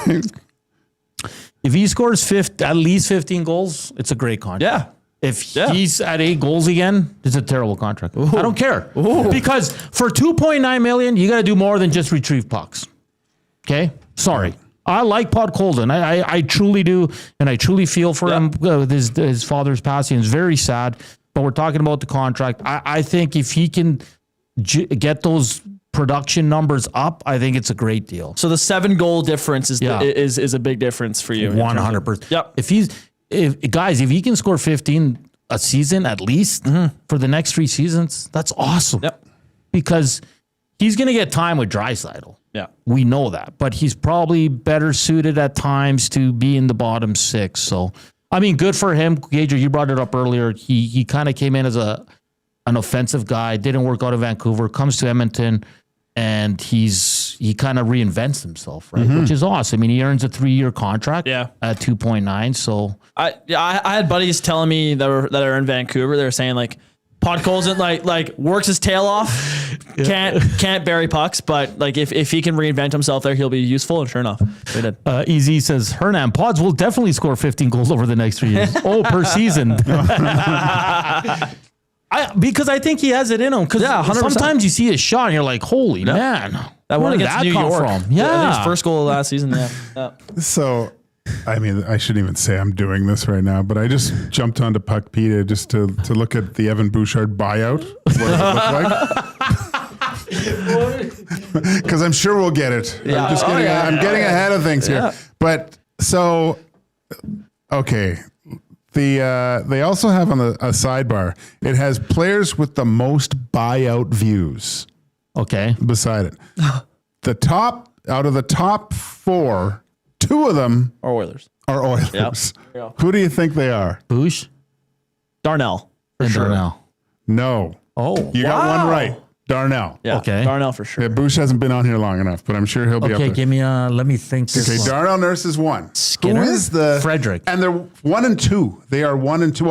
If he scores at least 15 goals, it's a great contract. Yeah. If he's at 8 goals again, it's a terrible contract. Ooh. I don't care. Ooh. Because for $2.9 million, you got to do more than just retrieve pucks. Okay? Sorry. I like Pod Colson. I truly do, and I truly feel for him with his father's passing. It's very sad, but we're talking about the contract. I think if he can get those production numbers up, I think it's a great deal. So the 7-goal difference is a big difference for you. 100%. Yep. If he can score 15 a season at least for the next 3 seasons, that's awesome. Yep. Because he's going to get time with Draisaitl. Yeah. We know that, but he's probably better suited at times to be in the bottom 6. So, I mean, good for him. Gage, you brought it up earlier. He kind of came in as an offensive guy, didn't work out of Vancouver, comes to Edmonton, and he kind of reinvents himself, right? Which is awesome. I mean, he earns a 3-year contract at 2.9. So I had buddies telling me that are in Vancouver. They were saying Pod Colson like works his tail off, can't bury pucks, but if he can reinvent himself there, he'll be useful. And sure enough, they did. EZ says Hernan Pods will definitely score 15 goals over the next 3 years. Per season. Because I think he has it in him. Because sometimes you see a shot and you're like, holy man. That one against New York. From? I think his first goal last season. Yeah. So, I mean, I shouldn't even say I'm doing this right now, but I just jumped onto Puckpedia just to look at the Evan Bouchard buyout. What it looked like. Because I'm sure we'll get it. Yeah. I'm getting ahead of things here. But so, okay. They also have on a sidebar, it has players with the most buyout views. Okay. Beside it. Out of the top 4, 2 of them are Oilers. Yep. Who do you think they are? Bush? Darnell. Darnell. No. Oh, you got one right. Darnell. Yeah. Okay. Darnell for sure. Yeah, Bush hasn't been on here long enough, but I'm sure he'll be up there. Okay, give me let me think. Okay, Darnell Nurse is 1. Skinner? Who is the Frederick? And they're 1 and 2. They are 1 and 2.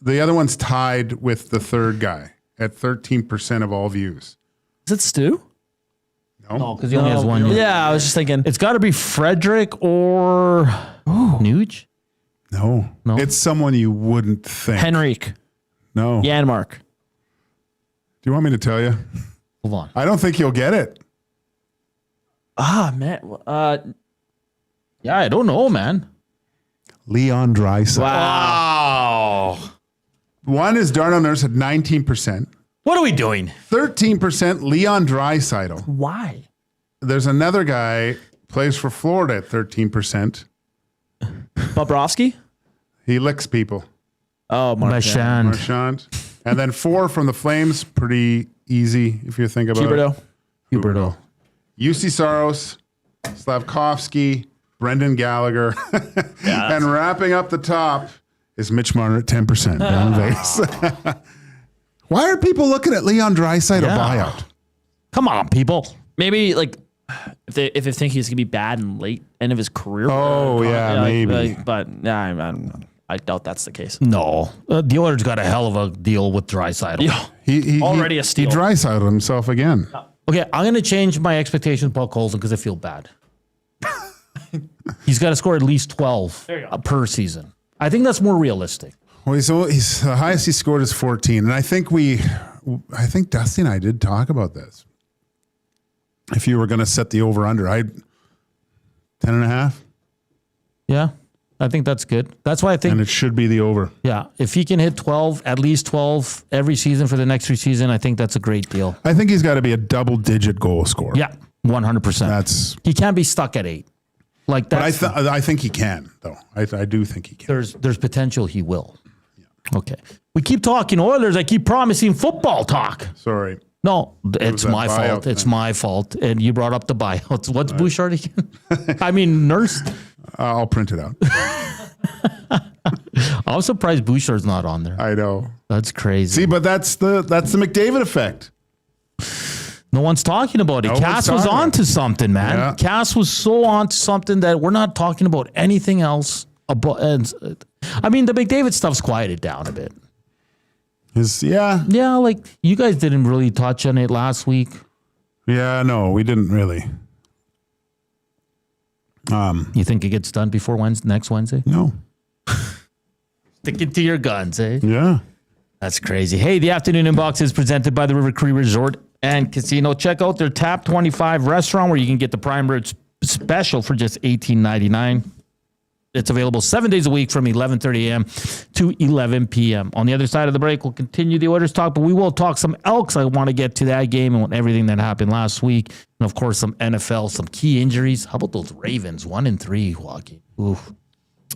The other one's tied with the third guy at 13% of all views. Is it Stu? No, because he only has 1 year. Yeah, I was just thinking. It's got to be Frederick or Nuge. No, it's someone you wouldn't think. Henrique. No. Janmark. Do you want me to tell you? Hold on. I don't think you'll get it. Man. Yeah, I don't know, man. Leon Draisaitl. Wow. 1 is Darnell Nurse at 19%. What are we doing? 13% Leon Draisaitl. Why? There's another guy plays for Florida at 13%. Bobrovsky? He licks people. Oh, Marchand. And then 4 from the Flames, pretty easy if you think about it. Huberdeau. UC Saros, Slavkovsky, Brendan Gallagher. And wrapping up the top is Mitch Marner at 10% down in Vegas. Why are people looking at Leon Draisaitl buyout? Come on, people. Maybe if they think he's gonna be bad in late end of his career. Maybe. But I doubt that's the case. No, the Oilers got a hell of a deal with Draisaitl. Yeah, he already a steal. He Draisaitled himself again. Okay, I'm going to change my expectations about Colson because I feel bad. He's got to score at least 12 per season. I think that's more realistic. Well, he's the highest he scored is 14, and I think we I think Dusty and I did talk about this. If you were going to set the over-under, 10.5. Yeah, I think that's good. That's why I think. And it should be the over. Yeah, if he can hit 12, at least 12 every season for the next 3 seasons, I think that's a great deal. I think he's got to be a double-digit goal scorer. Yeah, 100%. He can't be stuck at 8. Like that. But I think he can, though. I do think he can. There's potential he will. Yeah. Okay. We keep talking Oilers. I keep promising football talk. Sorry. No, it's my fault. It's my fault. And you brought up the buyouts. What's Bouchard again? I mean, Nurse. I'll print it out. I'm surprised Bouchard's not on there. I know. That's crazy. See, but that's the McDavid effect. No one's talking about it. Cass was on to something, man. Yeah. Cass was so on to something that we're not talking about anything else. I mean, the McDavid stuff's quieted down a bit. Yeah, like you guys didn't really touch on it last week. Yeah, no, we didn't really. You think it gets done before next Wednesday? No. Sticking to your guns, eh? Yeah. That's crazy. Hey, the afternoon inbox is presented by the River Cree Resort and Casino. Check out their Tap 25 restaurant where you can get the prime rib special for just $18.99. It's available 7 days a week from 11:30 a.m. to 11 p.m. On the other side of the break, we'll continue the Oilers talk, but we will talk some Elks. I want to get to that game and everything that happened last week. And, of course, some NFL, some key injuries. How about those Ravens? 1-3, Joaquin. Oof.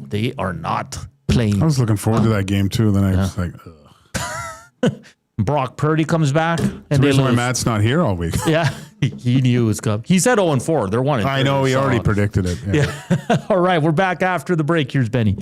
They are not playing. I was looking forward to that game, too. Then I was like, ugh. Brock Purdy comes back. And the reason why Matt's not here all week. Yeah, he knew it was coming. He said 0-4. They're 1-3. I know, he already predicted it. Yeah. All right, we're back after the break. Here's Benny.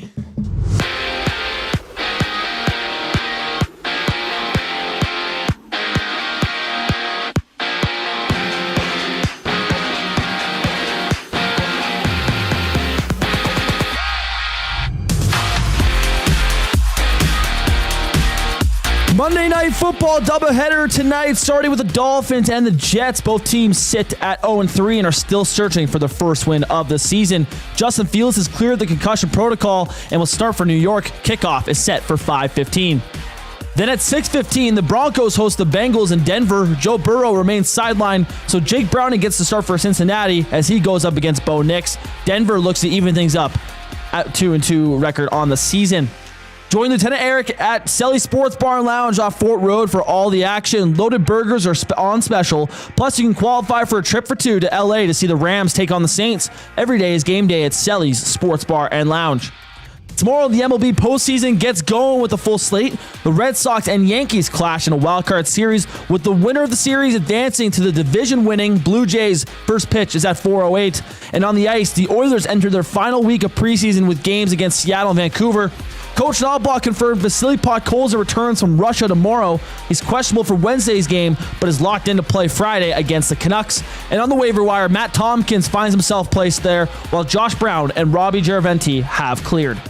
Monday Night Football doubleheader tonight, starting with the Dolphins and the Jets. Both teams sit at 0-3 and are still searching for the first win of the season. Justin Fields has cleared the concussion protocol and will start for New York. Kickoff is set for 5:15. Then at 6:15, the Broncos host the Bengals in Denver. Joe Burrow remains sidelined, so Jake Browning gets to start for Cincinnati as he goes up against Bo Nix. Denver looks to even things up at 2-2 record on the season. Join Lieutenant Eric at Selly Sports Bar and Lounge off Fort Road for all the action. Loaded burgers are on special. Plus, you can qualify for a trip for 2 to LA to see the Rams take on the Saints. Every day is game day at Selly's Sports Bar and Lounge. Tomorrow, the MLB postseason gets going with a full slate. The Red Sox and Yankees clash in a wildcard series, with the winner of the series advancing to the division-winning Blue Jays. First pitch is at 4:08. And on the ice, the Oilers enter their final week of preseason with games against Seattle and Vancouver. Coach Knobloch confirmed Vasily Podkolzin returns from Russia tomorrow. He's questionable for Wednesday's game, but is locked in to play Friday against the Canucks. And on the waiver wire, Matt Tompkins finds himself placed there, while Josh Brown and Robbie Giraventi have cleared.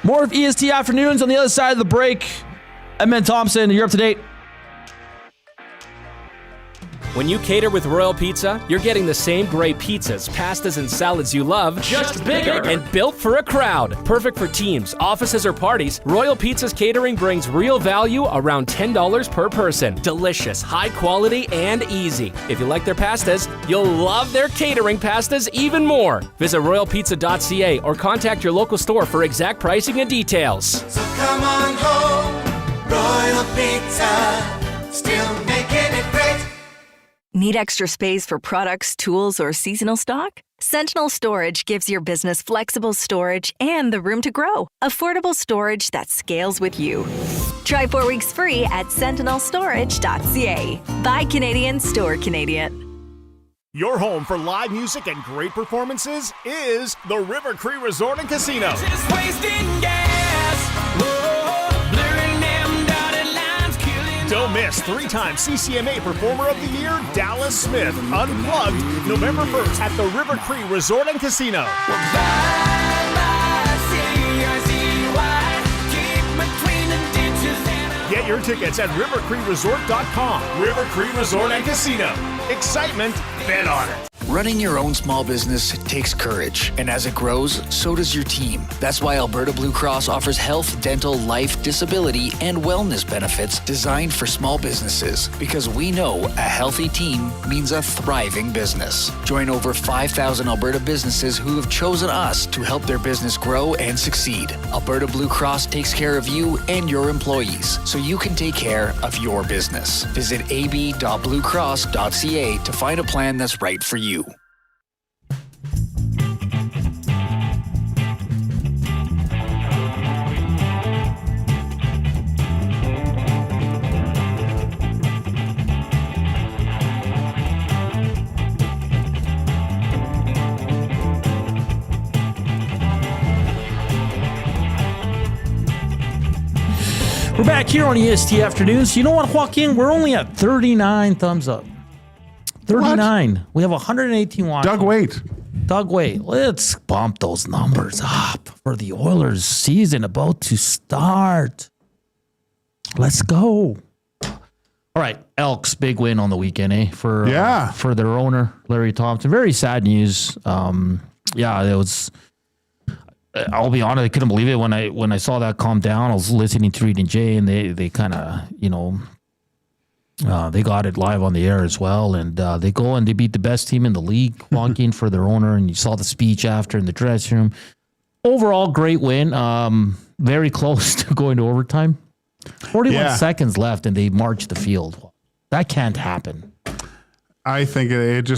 More of EST Afternoons on the other side of the break. Edmund Thompson, you're up to date. When you cater with Royal Pizza, you're getting the same great pizzas, pastas, and salads you love, just bigger and built for a crowd. Perfect for teams, offices, or parties, Royal Pizza's catering brings real value around $10 per person. Delicious, high quality, and easy. If you like their pastas, you'll love their catering pastas even more. Visit royalpizza.ca or contact your local store for exact pricing and details. So come on home, Royal Pizza, still making it great. Need extra space for products, tools, or seasonal stock? Sentinel Storage gives your business flexible storage and the room to grow. Affordable storage that scales with you. Try 4 weeks free at sentinelstorage.ca. Buy Canadian, store Canadian. Your home for live music and great performances is the River Cree Resort and Casino. Just wasting gas. Blurring them dotted lines, killing. Don't miss 3-time CCMA Performer of the Year, Dallas Smith, Unplugged, November 1st at the River Cree Resort and Casino. Get your tickets at rivercreeresort.com. River Cree Resort and Casino. excitement, bet on it. Running your own small business takes courage, and as it grows, so does your team. That's why Alberta Blue Cross offers health, dental, life, disability, and wellness benefits designed for small businesses. Because we know a healthy team means a thriving business. Join over 5,000 Alberta businesses who have chosen us to help their business grow and succeed. Alberta Blue Cross takes care of you and your employees, so you can take care of your business. Visit ab.bluecross.ca to find a plan that's right for you. We're back here on EST Afternoons. You know what, Joaquin? We're only at 39 thumbs up. 39. What? We have 118 watts. Doug Waite. Let's bump those numbers up for the Oilers season about to start. Let's go. All right. Elks, big win on the weekend, for their owner, Larry Thompson. Very sad news. It was... I'll be honest, I couldn't believe it when I saw that calm down. I was listening to Reed and Jay, and they kind of, they got it live on the air as well. And they go and they beat the best team in the league, walking for their owner. And you saw the speech after in the dressing room. Overall, great win. Very close to going to overtime. 41 seconds left, and they marched the field. That can't happen. I think it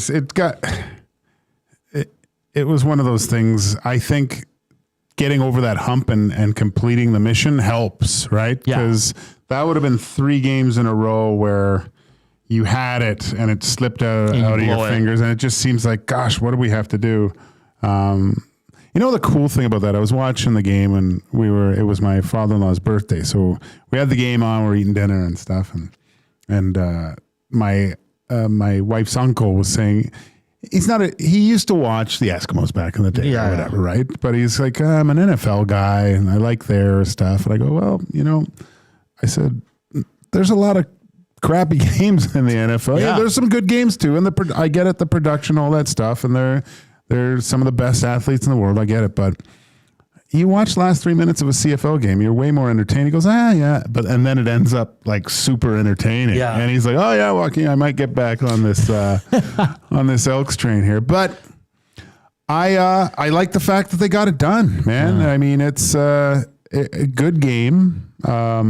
was one of those things. I think getting over that hump and completing the mission helps, right? Because that would have been 3 games in a row where you had it and it slipped out of your fingers, and it just seems like, gosh, what do we have to do? The cool thing about that, I was watching the game and it was my father-in-law's birthday, so we had the game on, we're eating dinner and stuff, and my wife's uncle was saying, he used to watch the Eskimos back in the day or whatever, right? But he's like, I'm an NFL guy and I like their stuff. And I go, well, I said, there's a lot of crappy games in the NFL. Yeah, there's some good games too. And I get it, the production, all that stuff. And they're some of the best athletes in the world. I get it. But you watch the last 3 minutes of a CFL game, you're way more entertained. He goes, and then it ends up like super entertaining. Yeah. And he's like, oh yeah, Joaquin, I might get back on this on this Elks train here. But I like the fact that they got it done, man. Yeah. I mean, it's a good game. I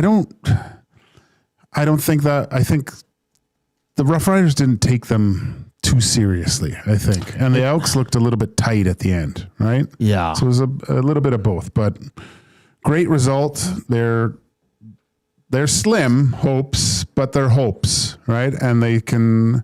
don't think that. I think the Rough Riders didn't take them too seriously, I think. And the Elks looked a little bit tight at the end, right? Yeah. So it was a little bit of both, but great result. They're slim hopes, but they're hopes, right? And they can,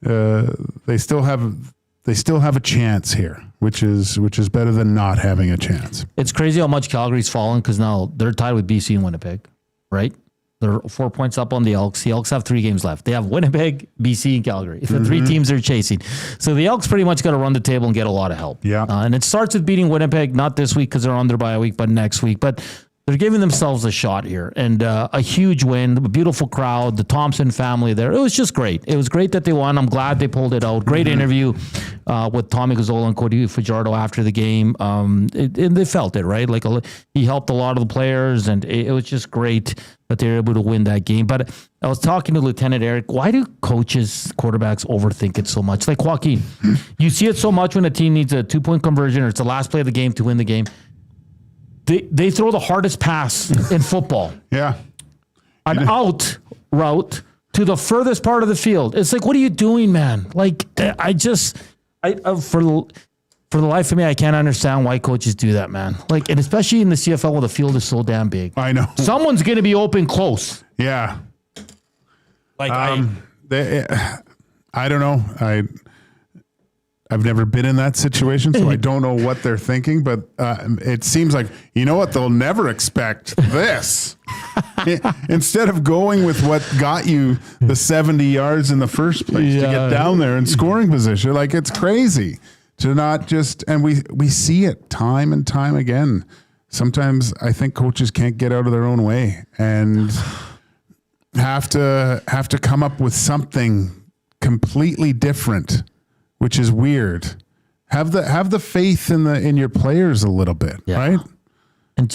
they still have a chance here, which is better than not having a chance. It's crazy how much Calgary's fallen because now they're tied with BC and Winnipeg, right? They're 4 points up on the Elks. The Elks have 3 games left. They have Winnipeg, BC, and Calgary. The 3 teams they're chasing. So the Elks pretty much got to run the table and get a lot of help. Yeah. And it starts with beating Winnipeg, not this week because they're under by a week, but next week. But they're giving themselves a shot here. And a huge win, a beautiful crowd, the Thompson family there. It was just great. It was great that they won. I'm glad they pulled it out. Great interview with Tommy Gazzola and Cody Fajardo after the game. And they felt it, right? Like he helped a lot of the players, and it was just great that they were able to win that game. But I was talking to Lieutenant Eric. Why do coaches, quarterbacks overthink it so much? Like Joaquin, you see it so much when a team needs a 2-point conversion or it's the last play of the game to win the game. They throw the hardest pass in football. Yeah. An out route to the furthest part of the field. It's like, what are you doing, man? Like, for the life of me, I can't understand why coaches do that, man. Like, and especially in the CFL where the field is so damn big. I know. Someone's going to be open close. Yeah. Like, I don't know. I've never been in that situation, so I don't know what they're thinking, but it seems like, you know what, they'll never expect this. Instead of going with what got you the 70 yards in the first place to get down there in scoring position, like it's crazy to not just, and we see it time and time again. Sometimes I think coaches can't get out of their own way, and have to come up with something completely different, which is weird. Have the faith in your players a little bit, right? And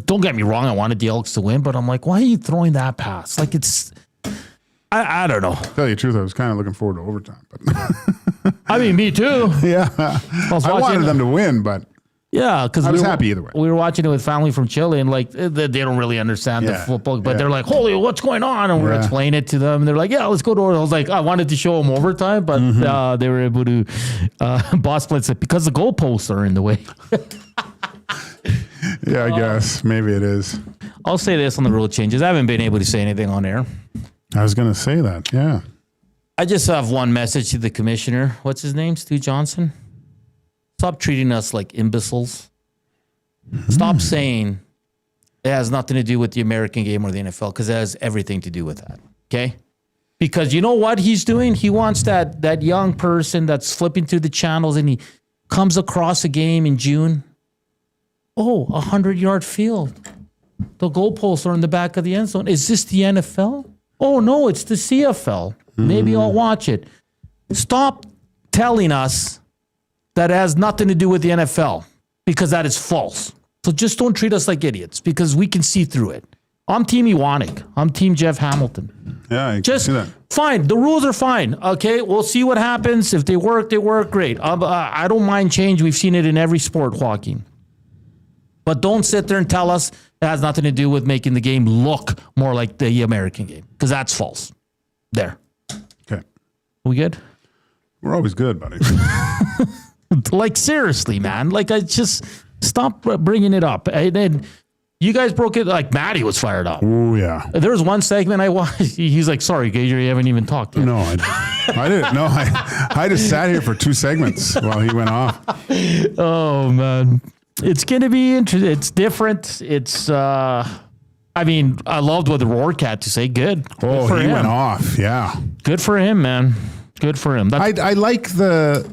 don't get me wrong, I wanted the Elks to win, but I'm like, why are you throwing that pass? Like I don't know. To tell you the truth, I was kind of looking forward to overtime, but I mean, me too. Yeah, I wanted them to win, but yeah, because I was happy either way. We were watching it with family from Chile, and like they don't really understand the football, but they're like, "Holy, what's going on?" And we're explaining it to them, and they're like, "Yeah, let's go to." I was like, I wanted to show them overtime, but they were able to boss splits it because the goalposts are in the way. Yeah, I guess maybe it is. I'll say this on the rule changes. I haven't been able to say anything on air. I was going to say that. Yeah. I just have one message to the commissioner. What's his name? Stu Johnson. Stop treating us like imbeciles. Stop saying it has nothing to do with the American game or the NFL, because it has everything to do with that. Okay? Because you know what he's doing? He wants that young person that's flipping through the channels and he comes across a game in June. Oh, 100-yard field. The goalposts are in the back of the end zone. Is this the NFL? Oh, no, it's the CFL. Maybe I'll watch it. Stop telling us that it has nothing to do with the NFL, because that is false. So just don't treat us like idiots, because we can see through it. I'm Team Iwanek. I'm Team Jeff Hamilton. Yeah, I can see that. Fine. The rules are fine. Okay, we'll see what happens. If they work, they work. Great. I don't mind change. We've seen it in every sport, Joaquin. But don't sit there and tell us it has nothing to do with making the game look more like the American game, because that's false. There. Okay. We good? We're always good, buddy. Like, seriously, man. Like, I just stop bringing it up. And then you guys broke it. Like, Matty was fired up. Oh, yeah. There was one segment I watched. He's like, sorry, Gage, you haven't even talked yet. No, I didn't. No, I just sat here for 2 segments while he went off. Oh, man. It's going to be interesting. It's different. It's, I mean, I loved what the Rourke had to say. Good. Oh, he went off. Yeah. Good for him, man. Good for him. I like the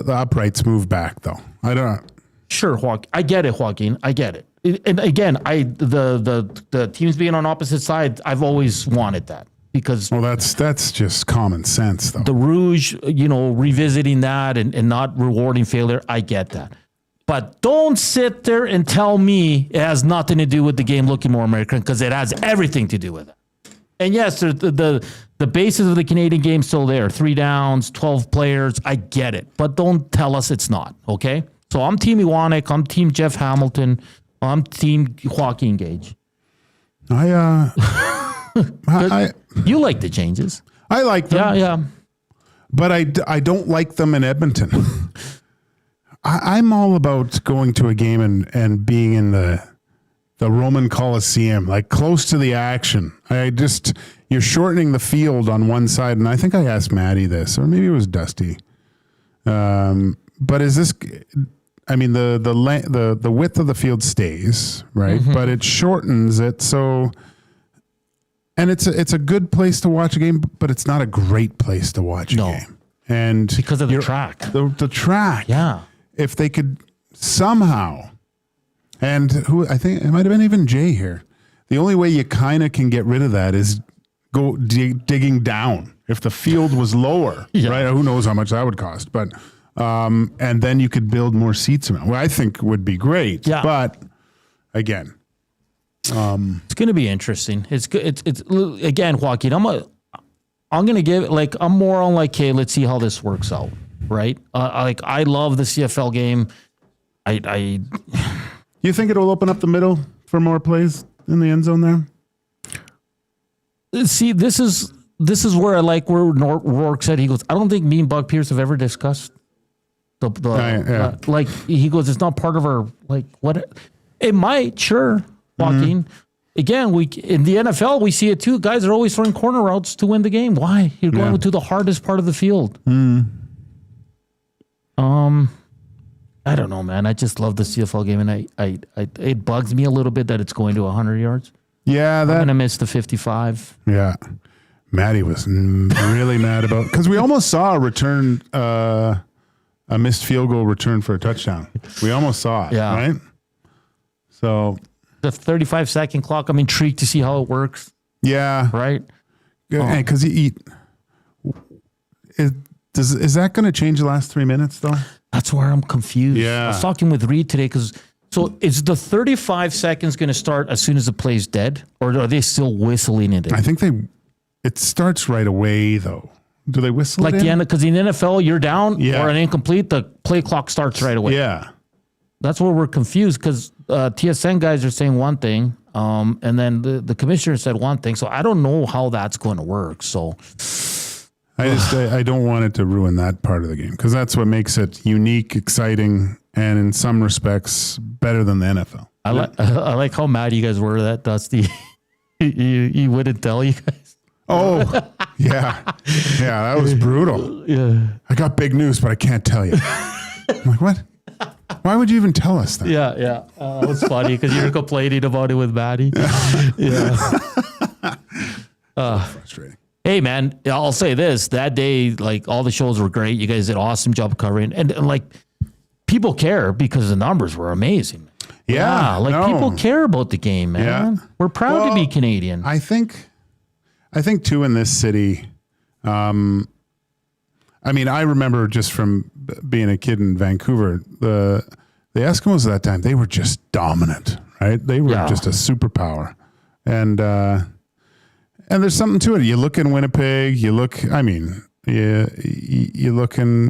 uprights move back, though. I don't know. Sure, Joaquin. I get it, Joaquin. I get it. And again, the teams being on opposite sides, I've always wanted that. Because that's just common sense, though. The Rouge, revisiting that and not rewarding failure, I get that. But don't sit there and tell me it has nothing to do with the game looking more American, because it has everything to do with it. And yes, the basis of the Canadian game is still there. 3 downs, 12 players. I get it. But don't tell us it's not, okay? So I'm Team Iwanek. I'm Team Jeff Hamilton. I'm Team Joaquin Gage. You like the changes. I like them. Yeah. But I don't like them in Edmonton. I'm all about going to a game and being in the Roman Coliseum, like close to the action. You're shortening the field on one side, and I think I asked Maddie this, or maybe it was Dusty. But is this? I mean, the width of the field stays, right? Mm-hmm. But it shortens it so. And it's a good place to watch a game, but it's not a great place to watch a game. And because of the track. The track. Yeah. If they could somehow, and I think it might have been even Jay here, the only way you kind of can get rid of that is go digging down. If the field was lower, right? Who knows how much that would cost, but and then you could build more seats around. Well, I think would be great. Yeah. But again, it's going to be interesting. It's good. It's again, Joaquin. I'm going to give I'm more on okay, let's see how this works out. Right? I love the CFL game. You think it'll open up the middle for more plays in the end zone there? See, this is where I like where Rourke said, he goes, I don't think me and Buck Pierce have ever discussed he goes, it's not part of our what it might, sure, Joaquin. Mm-hmm. Again, in the NFL we see it too. Guys are always throwing corner routes to win the game. Why? You're going to the hardest part of the field. I don't know, man. I just love the CFL game, and it bugs me a little bit that it's going to 100 yards. Yeah, I'm gonna miss the 55. Yeah, Maddie was really mad about because we almost saw a return, a missed field goal return for a touchdown. We almost saw it, right? So The 35-second clock. I'm intrigued to see how it works. Yeah. Right? Because is that going to change the last 3 minutes, though? That's where I'm confused. Yeah. I was talking with Reed today so is the 35 seconds going to start as soon as the play's dead? Or are they still whistling it in? I think it starts right away, though. Do they whistle like it the in? end? Because in the NFL, you're down or an incomplete, the play clock starts right away. Yeah. That's where we're confused because TSN guys are saying one thing, and then the commissioner said one thing. So I don't know how that's going to work. So I don't want it to ruin that part of the game because that's what makes it unique, exciting, and in some respects better than the NFL. I like how mad you guys were that Dusty. you wouldn't tell you guys. Oh, yeah. Yeah, that was brutal. Yeah. I got big news, but I can't tell you. I'm like, what? Why would you even tell us that? Yeah. It was funny because you were complaining about it with Maddie. Yeah. Frustrating. Hey, man, I'll say this. That day, like, all the shows were great. You guys did an awesome job covering. And like, people care because the numbers were amazing. Yeah. People care about the game, man. Yeah. We're proud to be Canadian. I think too, in this city, I remember just from being a kid in Vancouver, the Eskimos at that time, they were just dominant, right? They were just a superpower. And there's something to it. You look in Winnipeg, you look in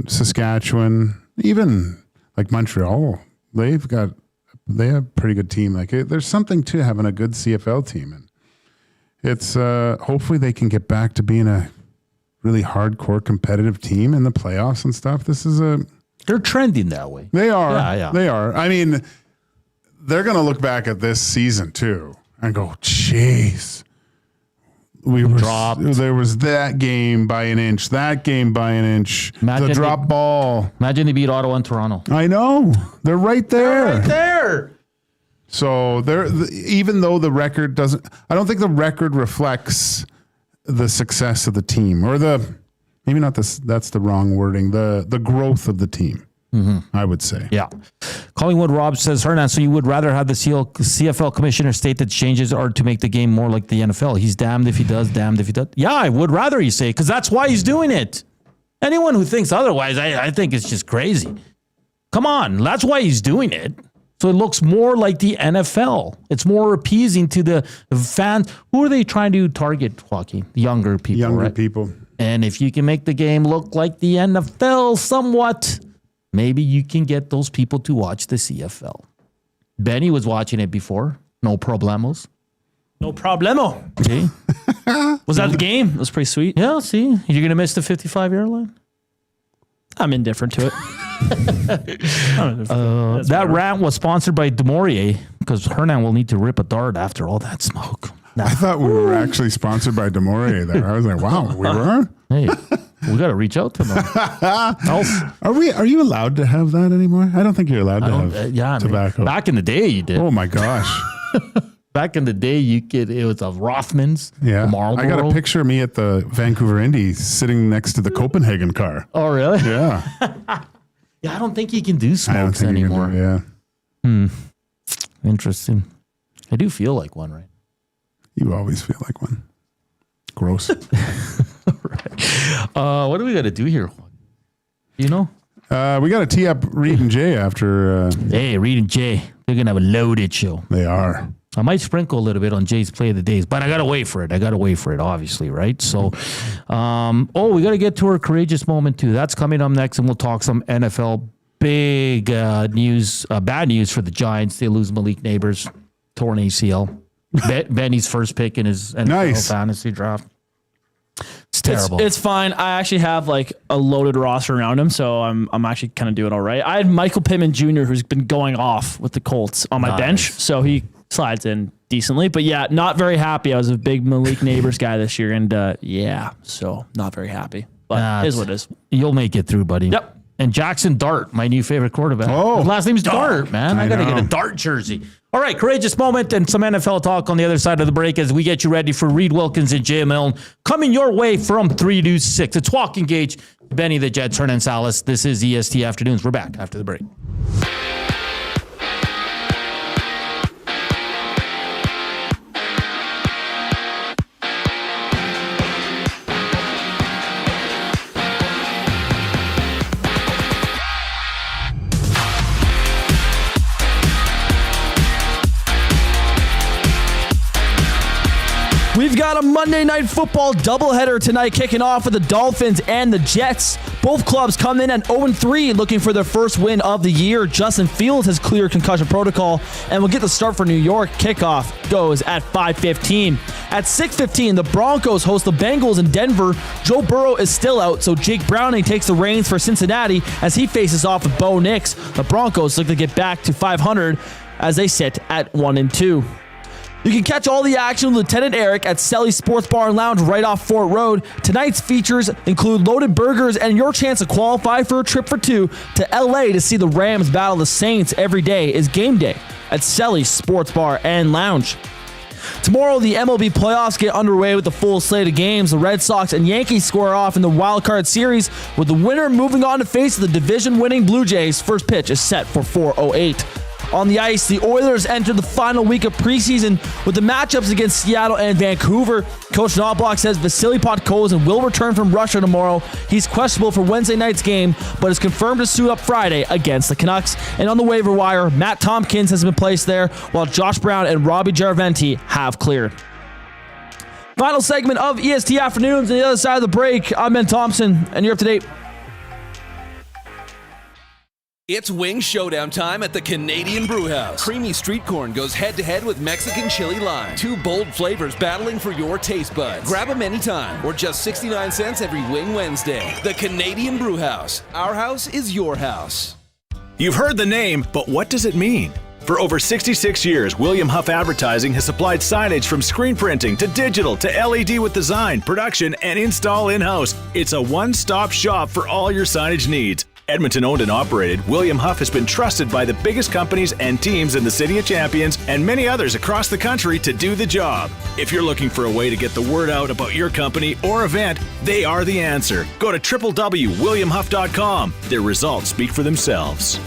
Saskatchewan, even like Montreal, they have a pretty good team. Like there's something to having a good CFL team. And it's hopefully they can get back to being a really hardcore competitive team in the playoffs and stuff. They're trending that way. They are. Yeah. They are. I mean, they're going to look back at this season too and go, "Jeez, we were dropped. There was that game by an inch. That game by an inch. The drop ball. Imagine they beat Ottawa and Toronto. I know. They're right there. They're right there. So even though the record doesn't, I don't think the record reflects the success of the team or maybe not this. That's the wrong wording. The growth of the team. Mm-hmm. I would say. Yeah. Collingwood Rob says, Hernan, so you would rather have the CFL commissioner state that changes are to make the game more like the NFL. He's damned if he does, damned if he does. Yeah, I would rather he say, because that's why he's doing it. Anyone who thinks otherwise, I think it's just crazy. Come on, that's why he's doing it. So it looks more like the NFL. It's more appeasing to the fans. Who are they trying to target, Joaquin? The younger people, right? People. And if you can make the game look like the NFL somewhat, maybe you can get those people to watch the CFL. Benny was watching it before. No problemos. No problemo. Okay. Was that the game? It was pretty sweet. Yeah, see? You're going to miss the 55-yard line? I'm indifferent to it. That rant was sponsored by Demorier because Hernan will need to rip a dart after all that smoke. I thought we were actually sponsored by Demorier there. I was like, wow, we were? Hey, we got to reach out to them. Are you allowed to have that anymore? I don't think you're allowed to have tobacco. Back in the day, you did. Oh my gosh. Back in the day, it was a Rothmans. Yeah. Marlboro. I got a picture of me at the Vancouver Indy sitting next to the Copenhagen car. Oh, really? Yeah. Yeah, I don't think you can do smokes anymore. Interesting. I do feel like one, right? You always feel like one. Gross. Right. What do we got to do here? You know? We got to tee up Reed and Jay after. Hey, Reed and Jay. They're going to have a loaded show. They are. I might sprinkle a little bit on Jay's play of the days, but I got to wait for it. Obviously, right? So, we got to get to our courageous moment, too. That's coming up next, and we'll talk some NFL. Big news, bad news for the Giants. They lose Malik Neighbors, torn ACL. Benny's first pick in his NFL fantasy draft. It's terrible. It's fine. I actually have like a loaded roster around him, so I'm actually kind of doing all right. I had Michael Pittman Jr., who's been going off with the Colts on my bench, so he slides in decently. But yeah, not very happy. I was a big Malik Neighbors guy this year, and so not very happy. But it is what it is. You'll make it through, buddy. Yep. And Jackson Dart, my new favorite quarterback. Oh, his last name's Dart, man. I got to get a Dart jersey. All right, courageous moment and some NFL talk on the other side of the break as we get you ready for Reed Wilkins and Jay Milne coming your way from 3 to 6. It's Joaquin Gage, Benny the Jet, Hernan Salas. This is EST Afternoons. We're back after the break. We've got a Monday Night Football doubleheader tonight, kicking off with the Dolphins and the Jets. Both clubs come in at 0-3, looking for their first win of the year. Justin Fields has cleared concussion protocol, and we'll get the start for New York. Kickoff goes at 5:15. At 6:15, the Broncos host the Bengals in Denver. Joe Burrow is still out, so Jake Browning takes the reins for Cincinnati as he faces off with Bo Nix. The Broncos look to get back to 500 as they sit at 1-2. You can catch all the action with Lieutenant Eric at Selly's Sports Bar and Lounge right off Fort Road. Tonight's features include loaded burgers and your chance to qualify for a trip for two to LA to see the Rams battle the Saints. Every day is game day at Selly's Sports Bar and Lounge. Tomorrow, the MLB playoffs get underway with the full slate of games. The Red Sox and Yankees square off in the Wild Card Series, with the winner moving on to face the division-winning Blue Jays. First pitch is set for 4:08. On the ice, the Oilers enter the final week of preseason with the matchups against Seattle and Vancouver. Coach Knobloch says Vasily Podkolzin will return from Russia tomorrow. He's questionable for Wednesday night's game, but is confirmed to suit up Friday against the Canucks. And on the waiver wire, Matt Tompkins has been placed there, while Josh Brown and Robbie Giraventi have cleared. Final segment of EST Afternoons. On the other side of the break, I'm Ben Thompson, and you're up to date. It's wing showdown time at the Canadian Brewhouse. Creamy street corn goes head-to-head with Mexican chili lime. Two bold flavors battling for your taste buds. Grab them anytime, or just 69 cents every Wing Wednesday. The Canadian Brewhouse. Our house is your house. You've heard the name, but what does it mean? For over 66 years, William Huff Advertising has supplied signage from screen printing to digital to LED with design, production, and install in-house. It's a one-stop shop for all your signage needs. Edmonton owned and operated, William Huff has been trusted by the biggest companies and teams in the City of Champions and many others across the country to do the job. If you're looking for a way to get the word out about your company or event, they are the answer. Go to www.williamhuff.com. Their results speak for themselves.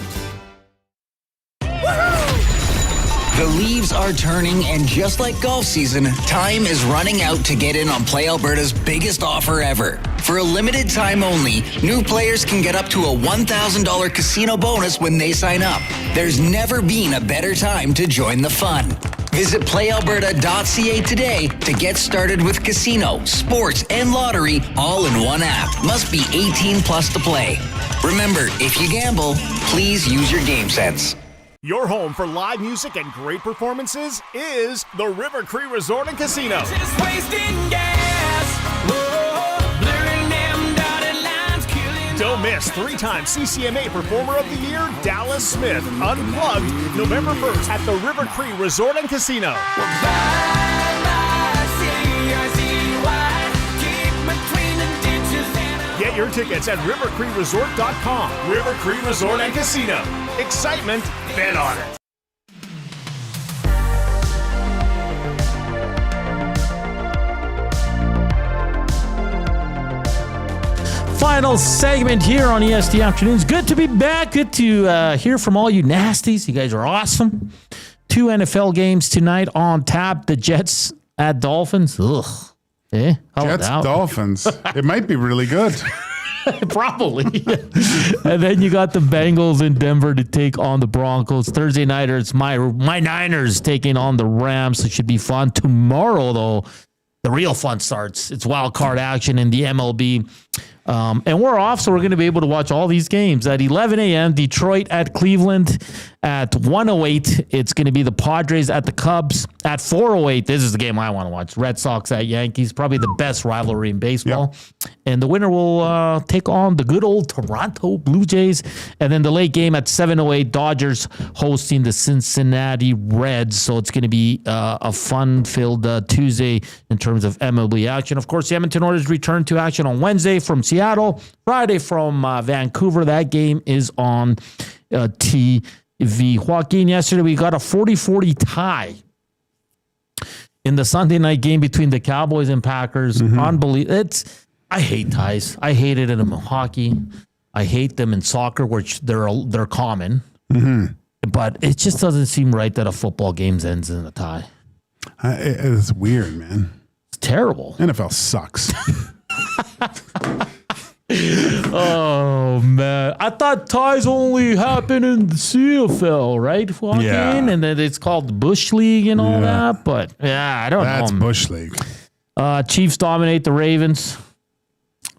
The leaves are turning, and just like golf season, time is running out to get in on Play Alberta's biggest offer ever. For a limited time only, new players can get up to a $1,000 casino bonus when they sign up. There's never been a better time to join the fun. Visit playalberta.ca today to get started with casino, sports, and lottery all in one app. Must be 18 plus to play. Remember, if you gamble, please use your game sense. Your home for live music and great performances is the River Cree Resort and Casino. Just wasting gas. Whoa, blurring them dotted lines, killing. Don't miss three-time CCMA Performer of the Year, Dallas Smith, Unplugged, November 1st at the River Cree Resort and Casino. Get your tickets at rivercreeresort.com. River Cree Resort and Casino. Excitement, bet on it. Final segment here on EST Afternoons. Good to be back. Good to hear from all you nasties. You guys are awesome. 2 NFL games tonight on tap. The Jets at Dolphins. Ugh. Eh? Jets, Dolphins. It might be really good. Probably. And then you got the Bengals in Denver to take on the Broncos. Thursday nighter, it's my Niners taking on the Rams. It should be fun. Tomorrow, though, the real fun starts. It's wild card action in the MLB. And we're off, so we're going to be able to watch all these games. At 11 a.m., Detroit at Cleveland. At 1:08, it's going to be the Padres at the Cubs. At 4:08, this is the game I want to watch. Red Sox at Yankees, probably the best rivalry in baseball. Yep. And the winner will take on the good old Toronto Blue Jays. And then the late game at 7:08, Dodgers hosting the Cincinnati Reds. So it's going to be a fun-filled Tuesday in terms of MLB action. Of course, the Edmonton Oilers return to action on Wednesday from Seattle, Friday from Vancouver. That game is on TV. Joaquin, yesterday we got a 40-40 tie in the Sunday night game between the Cowboys and Packers. Unbelievable. I hate ties. I hated it in hockey. I hate them in soccer, which they're common. But it just doesn't seem right that a football game ends in a tie. It's weird, man. It's terrible. NFL sucks. Oh man, I thought ties only happen in the CFL, right? Joaquin? Yeah. And then it's called the Bush League and all that. But yeah, I don't know. That's Bush League. Chiefs dominate the Ravens.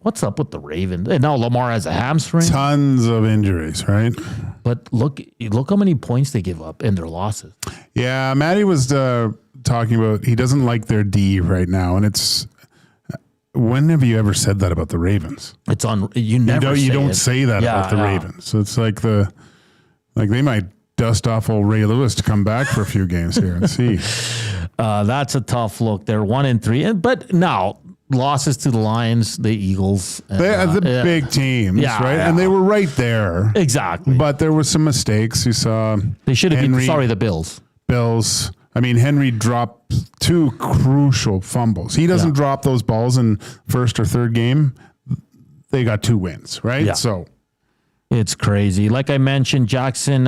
What's up with the Ravens? And now Lamar has a hamstring. Tons of injuries, right? But look how many points they give up in their losses. Yeah, Matty was talking about he doesn't like their D right now, and it's. When have you ever said that about the Ravens? It's on. You never. You don't say that about the Ravens. So it's like they might dust off old Ray Lewis to come back for a few games here and see. That's a tough look. They're 1-3, but now losses to the Lions, the Eagles, They're the big teams, right? And they were right there, exactly. But there were some mistakes. You saw they should have been. The Bills. I mean, Henry dropped 2 crucial fumbles. He doesn't drop those balls in first or third game. They got 2 wins, right? Yeah. So it's crazy. Like I mentioned, Jackson,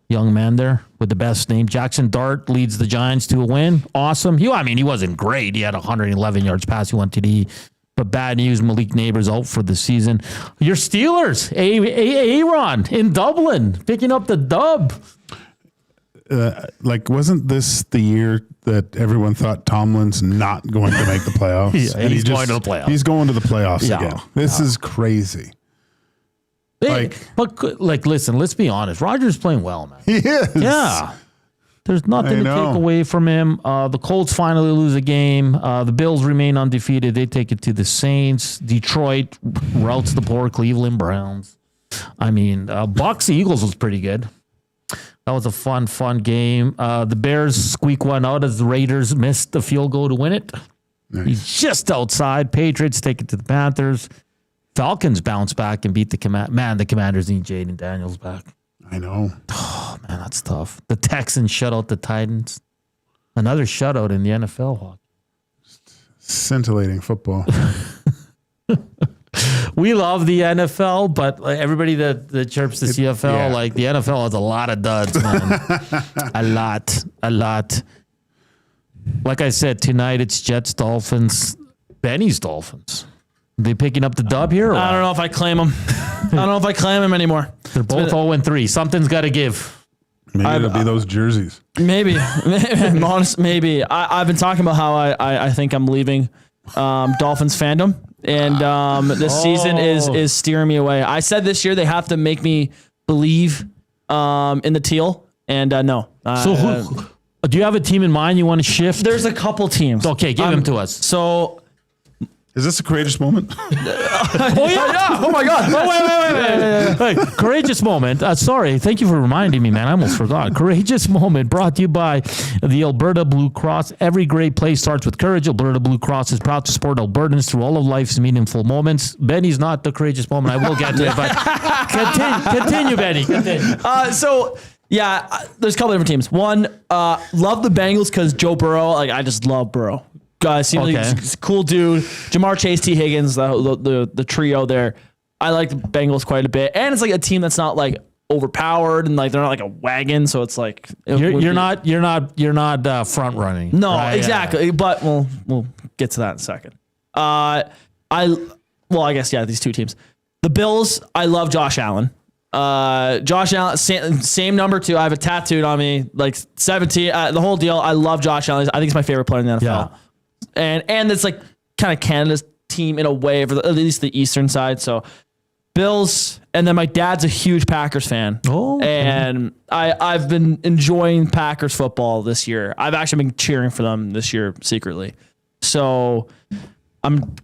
young man there with the best name, Jackson Dart leads the Giants to a win. Awesome. He wasn't great. He had 111 yards passing, 1 TD. But bad news, Malik Neighbors out for the season. Your Steelers, Aaron in Dublin, picking up the dub. Wasn't this the year that everyone thought Tomlin's not going to make the playoffs? He's going to the playoffs. He's going to the playoffs again. This is crazy. Listen, let's be honest. Rodgers playing well, man. He is. Yeah. There's nothing to take away from him. The Colts finally lose a game. The Bills remain undefeated. They take it to the Saints. Detroit routs the poor Cleveland Browns. I mean, Bucks Eagles was pretty good. That was a fun game. The Bears squeak one out as the Raiders missed the field goal to win it. Nice. He's just outside. Patriots take it to the Panthers. Falcons bounce back and beat the the Commanders need Jaden Daniels back. I know. Oh, man, that's tough. The Texans shut out the Titans. Another shutout in the NFL. Hockey. Scintillating football. We love the NFL, but everybody that chirps the CFL, the NFL has a lot of duds, man. a lot. Like I said, tonight it's Jets, Dolphins, Benny's Dolphins. They picking up the dub here? I don't know if I claim them. I don't know if I claim them anymore. They're both 0-3. Something's got to give. Maybe it'll be those jerseys. Maybe. Honest, maybe. I've been talking about how I think I'm leaving Dolphins fandom. And this season is steering me away. I said this year they have to make me believe in the teal. And no. Do you have a team in mind you want to shift? There's a couple teams. Okay, give them to us. So... Is this a courageous moment? Oh, yeah. Oh, my God. Oh, wait. Courageous moment. Sorry. Thank you for reminding me, man. I almost forgot. Courageous moment brought to you by the Alberta Blue Cross. Every great play starts with courage. Alberta Blue Cross is proud to support Albertans through all of life's meaningful moments. Benny's not the courageous moment. I will get to it, but continue, Benny. Continue. There's a couple different teams. One, love the Bengals because Joe Burrow. I just love Burrow. Seems like he's a cool dude. Jamar Chase, T. Higgins, the trio there. I like the Bengals quite a bit, and it's like a team that's not like overpowered and like they're not like a wagon. So it's like you're not front running. No, right? exactly. Yeah. But we'll get to that in a second. I guess these two teams. The Bills. I love Josh Allen. Josh Allen, same number 2. I have it tattooed on me, like 17. The whole deal. I love Josh Allen. I think he's my favorite player in the NFL. Yeah. And it's like kind of Canada's team in a way, for at least the Eastern side. So Bills, and then my dad's a huge Packers fan. Oh, and I've been enjoying Packers football this year. I've actually been cheering for them this year secretly. So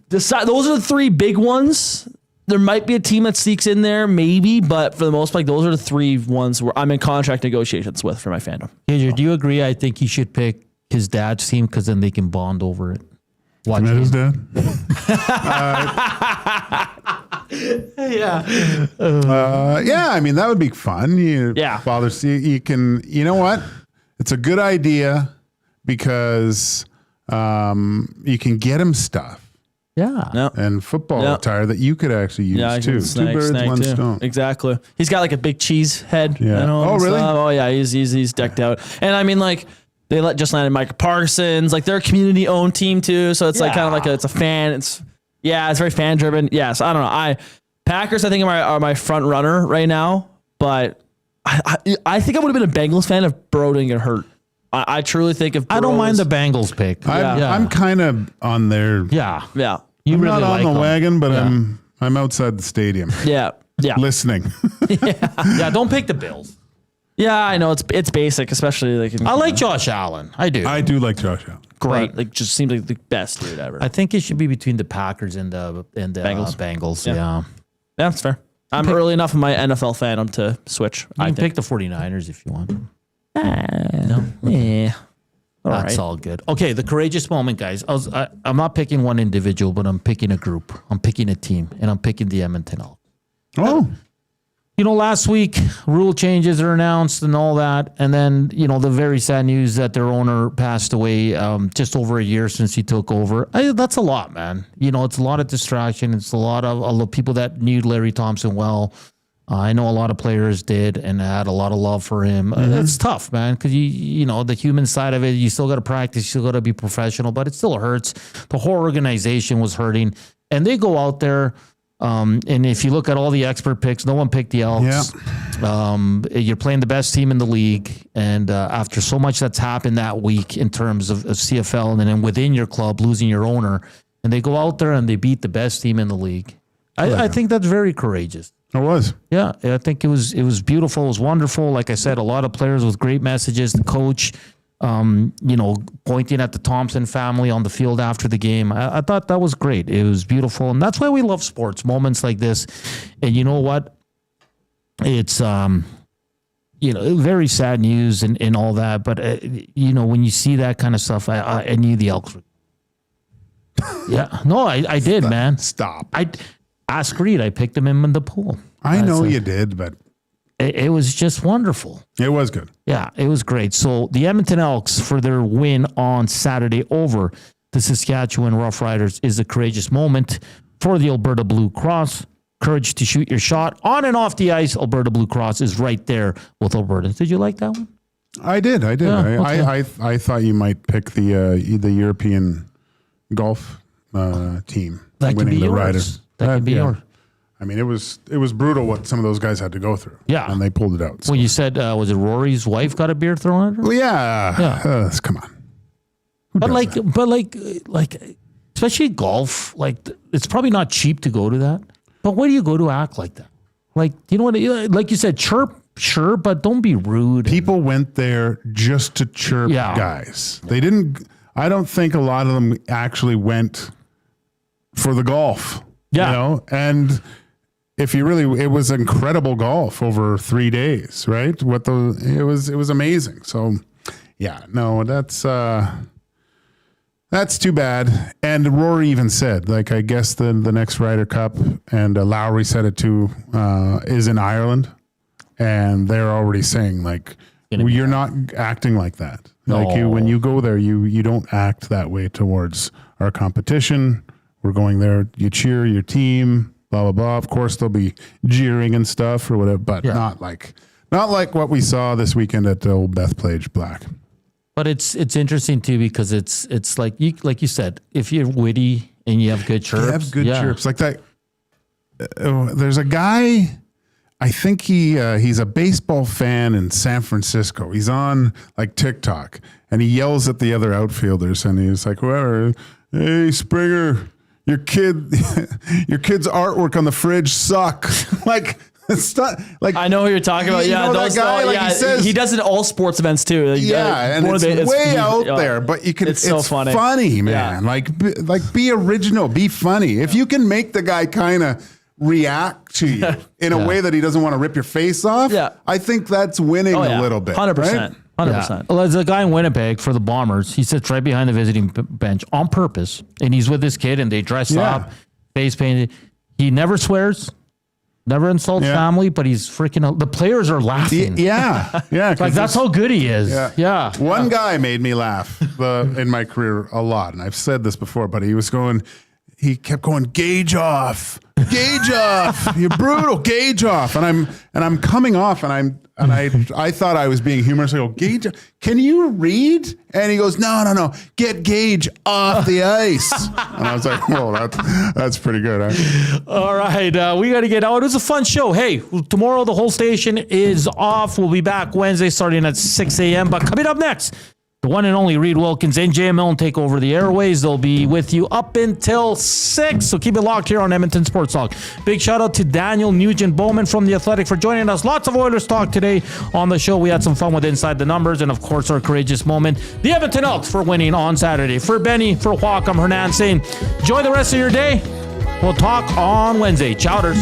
those are the 3 big ones. There might be a team that sneaks in there, maybe, but for the most part, those are the 3 ones where I'm in contract negotiations with for my fandom. Gage, do you agree? I think he should pick his dad's team because then they can bond over it. Watch his dad. I mean, that would be fun. Father, you can. You know what? It's a good idea because you can get him stuff. Yeah. And football attire that you could actually use too. 2 birds, 1 stone. Exactly. He's got like a big cheese head. Yeah. Oh, really? Stuff. Oh, yeah. He's decked out. And I mean, like, they just landed Micah Parsons. Like, they're a community-owned team too, so it's like kind of like it's a fan. Yeah, it's very fan driven. Yes, I don't know. Packers, I think, are my front runner right now, but I think I would have been a Bengals fan if Burrow didn't get hurt. I truly think if Burrow I don't mind the Bengals pick. I'm kind of on there. Yeah. I'm not on the wagon, but I'm outside the stadium. Yeah. Listening. Yeah, don't pick the Bills. Yeah, I know it's basic, especially I like Josh Allen. I do. I do like Josh Allen. Great. Like just seems like the best dude ever. I think it should be between the Packers and the Bengals. Yeah, that's fair. I'm early enough in my NFL fandom to switch. You can pick the 49ers if you want. No. Yeah. That's all good. Okay, the courageous moment, guys. I'm not picking one individual, but I'm picking a group. I'm picking a team, and I'm picking the Edmonton Elks. Oh. Last week, rule changes are announced and all that. And then, the very sad news that their owner passed away just over a year since he took over. That's a lot, man. It's a lot of distraction. It's a lot of people that knew Larry Thompson well. I know a lot of players did and had a lot of love for him. It's tough, man, because the human side of it, you still got to practice, you still got to be professional, but it still hurts. The whole organization was hurting, and they go out there. And if you look at all the expert picks, no one picked the Elks. Yeah. You're playing the best team in the league, and after so much that's happened that week in terms of CFL, and then within your club losing your owner, and they go out there and they beat the best team in the league. I think that's very courageous. It was. Yeah, I think it was beautiful. It was wonderful. Like I said, a lot of players with great messages. The coach, pointing at the Thompson family on the field after the game. I thought that was great. It was beautiful. And that's why we love sports, moments like this. And you know what? It's, very sad news and all that. But, when you see that kind of stuff, I knew the Elks were. Yeah. No, I did, man. Stop. Ask Reed. I picked him in the pool. I know you did, but. It was just wonderful. It was good. Yeah, it was great. So the Edmonton Elks, for their win on Saturday over the Saskatchewan Roughriders, is a courageous moment for the Alberta Blue Cross. Courage to shoot your shot on and off the ice. Alberta Blue Cross is right there with Alberta. Did you like that one? I did. Yeah, okay. I thought you might pick the European golf team that winning the yours. Ryder. That could be yours. I mean, it was brutal what some of those guys had to go through. Yeah. And they pulled it out. So. Well, you said, was it Rory's wife got a beer thrown at her? Well, yeah. Come on. But especially golf, it's probably not cheap to go to that. But why do you go to act like that? You know what? Like you said, chirp, sure, but don't be rude. People went there just to chirp guys. They didn't, I don't think a lot of them actually went for the golf. Yeah. And if you really, it was incredible golf over 3 days, right? It was amazing. So yeah, no, that's too bad. And Rory even said, I guess the next Ryder Cup, and Lowry said it too, is in Ireland, and they're already saying you're not acting like that. No. When you go there, you don't act that way towards our competition. We're going there, you cheer your team, blah, blah, blah. Of course, they'll be jeering and stuff or whatever, but not like what we saw this weekend at the old Bethpage Black. But it's interesting too, because it's like you said, if you're witty and you have good chirps. You have good chirps. Like that. There's a guy, I think he's a baseball fan in San Francisco. He's on TikTok, and he yells at the other outfielders, and he's like, whoever, hey, Springer, your kid's artwork on the fridge suck. It's not I know who you're talking about. Yeah, that guy, he says, he does it at all sports events too. And it's way out there, but you can. It's so funny, man. Yeah. Be original, be funny. If you can make the guy kind of react to you in a way that he doesn't want to rip your face off, I think that's winning a little bit. 100%. Right? 100%. Well, there's a guy in Winnipeg for the Bombers. He sits right behind the visiting bench on purpose, and he's with his kid, and they dress up, face painted. He never swears, never insults family, but he's freaking. The players are laughing. Yeah. That's how good he is. Yeah. One guy made me laugh in my career a lot, and I've said this before, but he kept going, Gage off, you're brutal, Gage off, and I'm coming off, and And I thought I was being humorous. I go, Gage, can you read? And he goes, no. Get Gage off the ice. And I was like, whoa, that's pretty good. Huh? All right. We got to get out. It was a fun show. Hey, tomorrow the whole station is off. We'll be back Wednesday starting at 6 a.m. But coming up next, the one and only Reed Wilkins and JM Milne take over the airways. They'll be with you up until 6. So keep it locked here on Edmonton Sports Talk. Big shout out to Daniel Nugent-Bowman from The Athletic for joining us. Lots of Oilers talk today on the show. We had some fun with Inside the Numbers and, of course, our courageous moment. The Edmonton Elks for winning on Saturday. For Benny, for Joaquin, I'm Hernan saying enjoy the rest of your day. We'll talk on Wednesday. Chowders.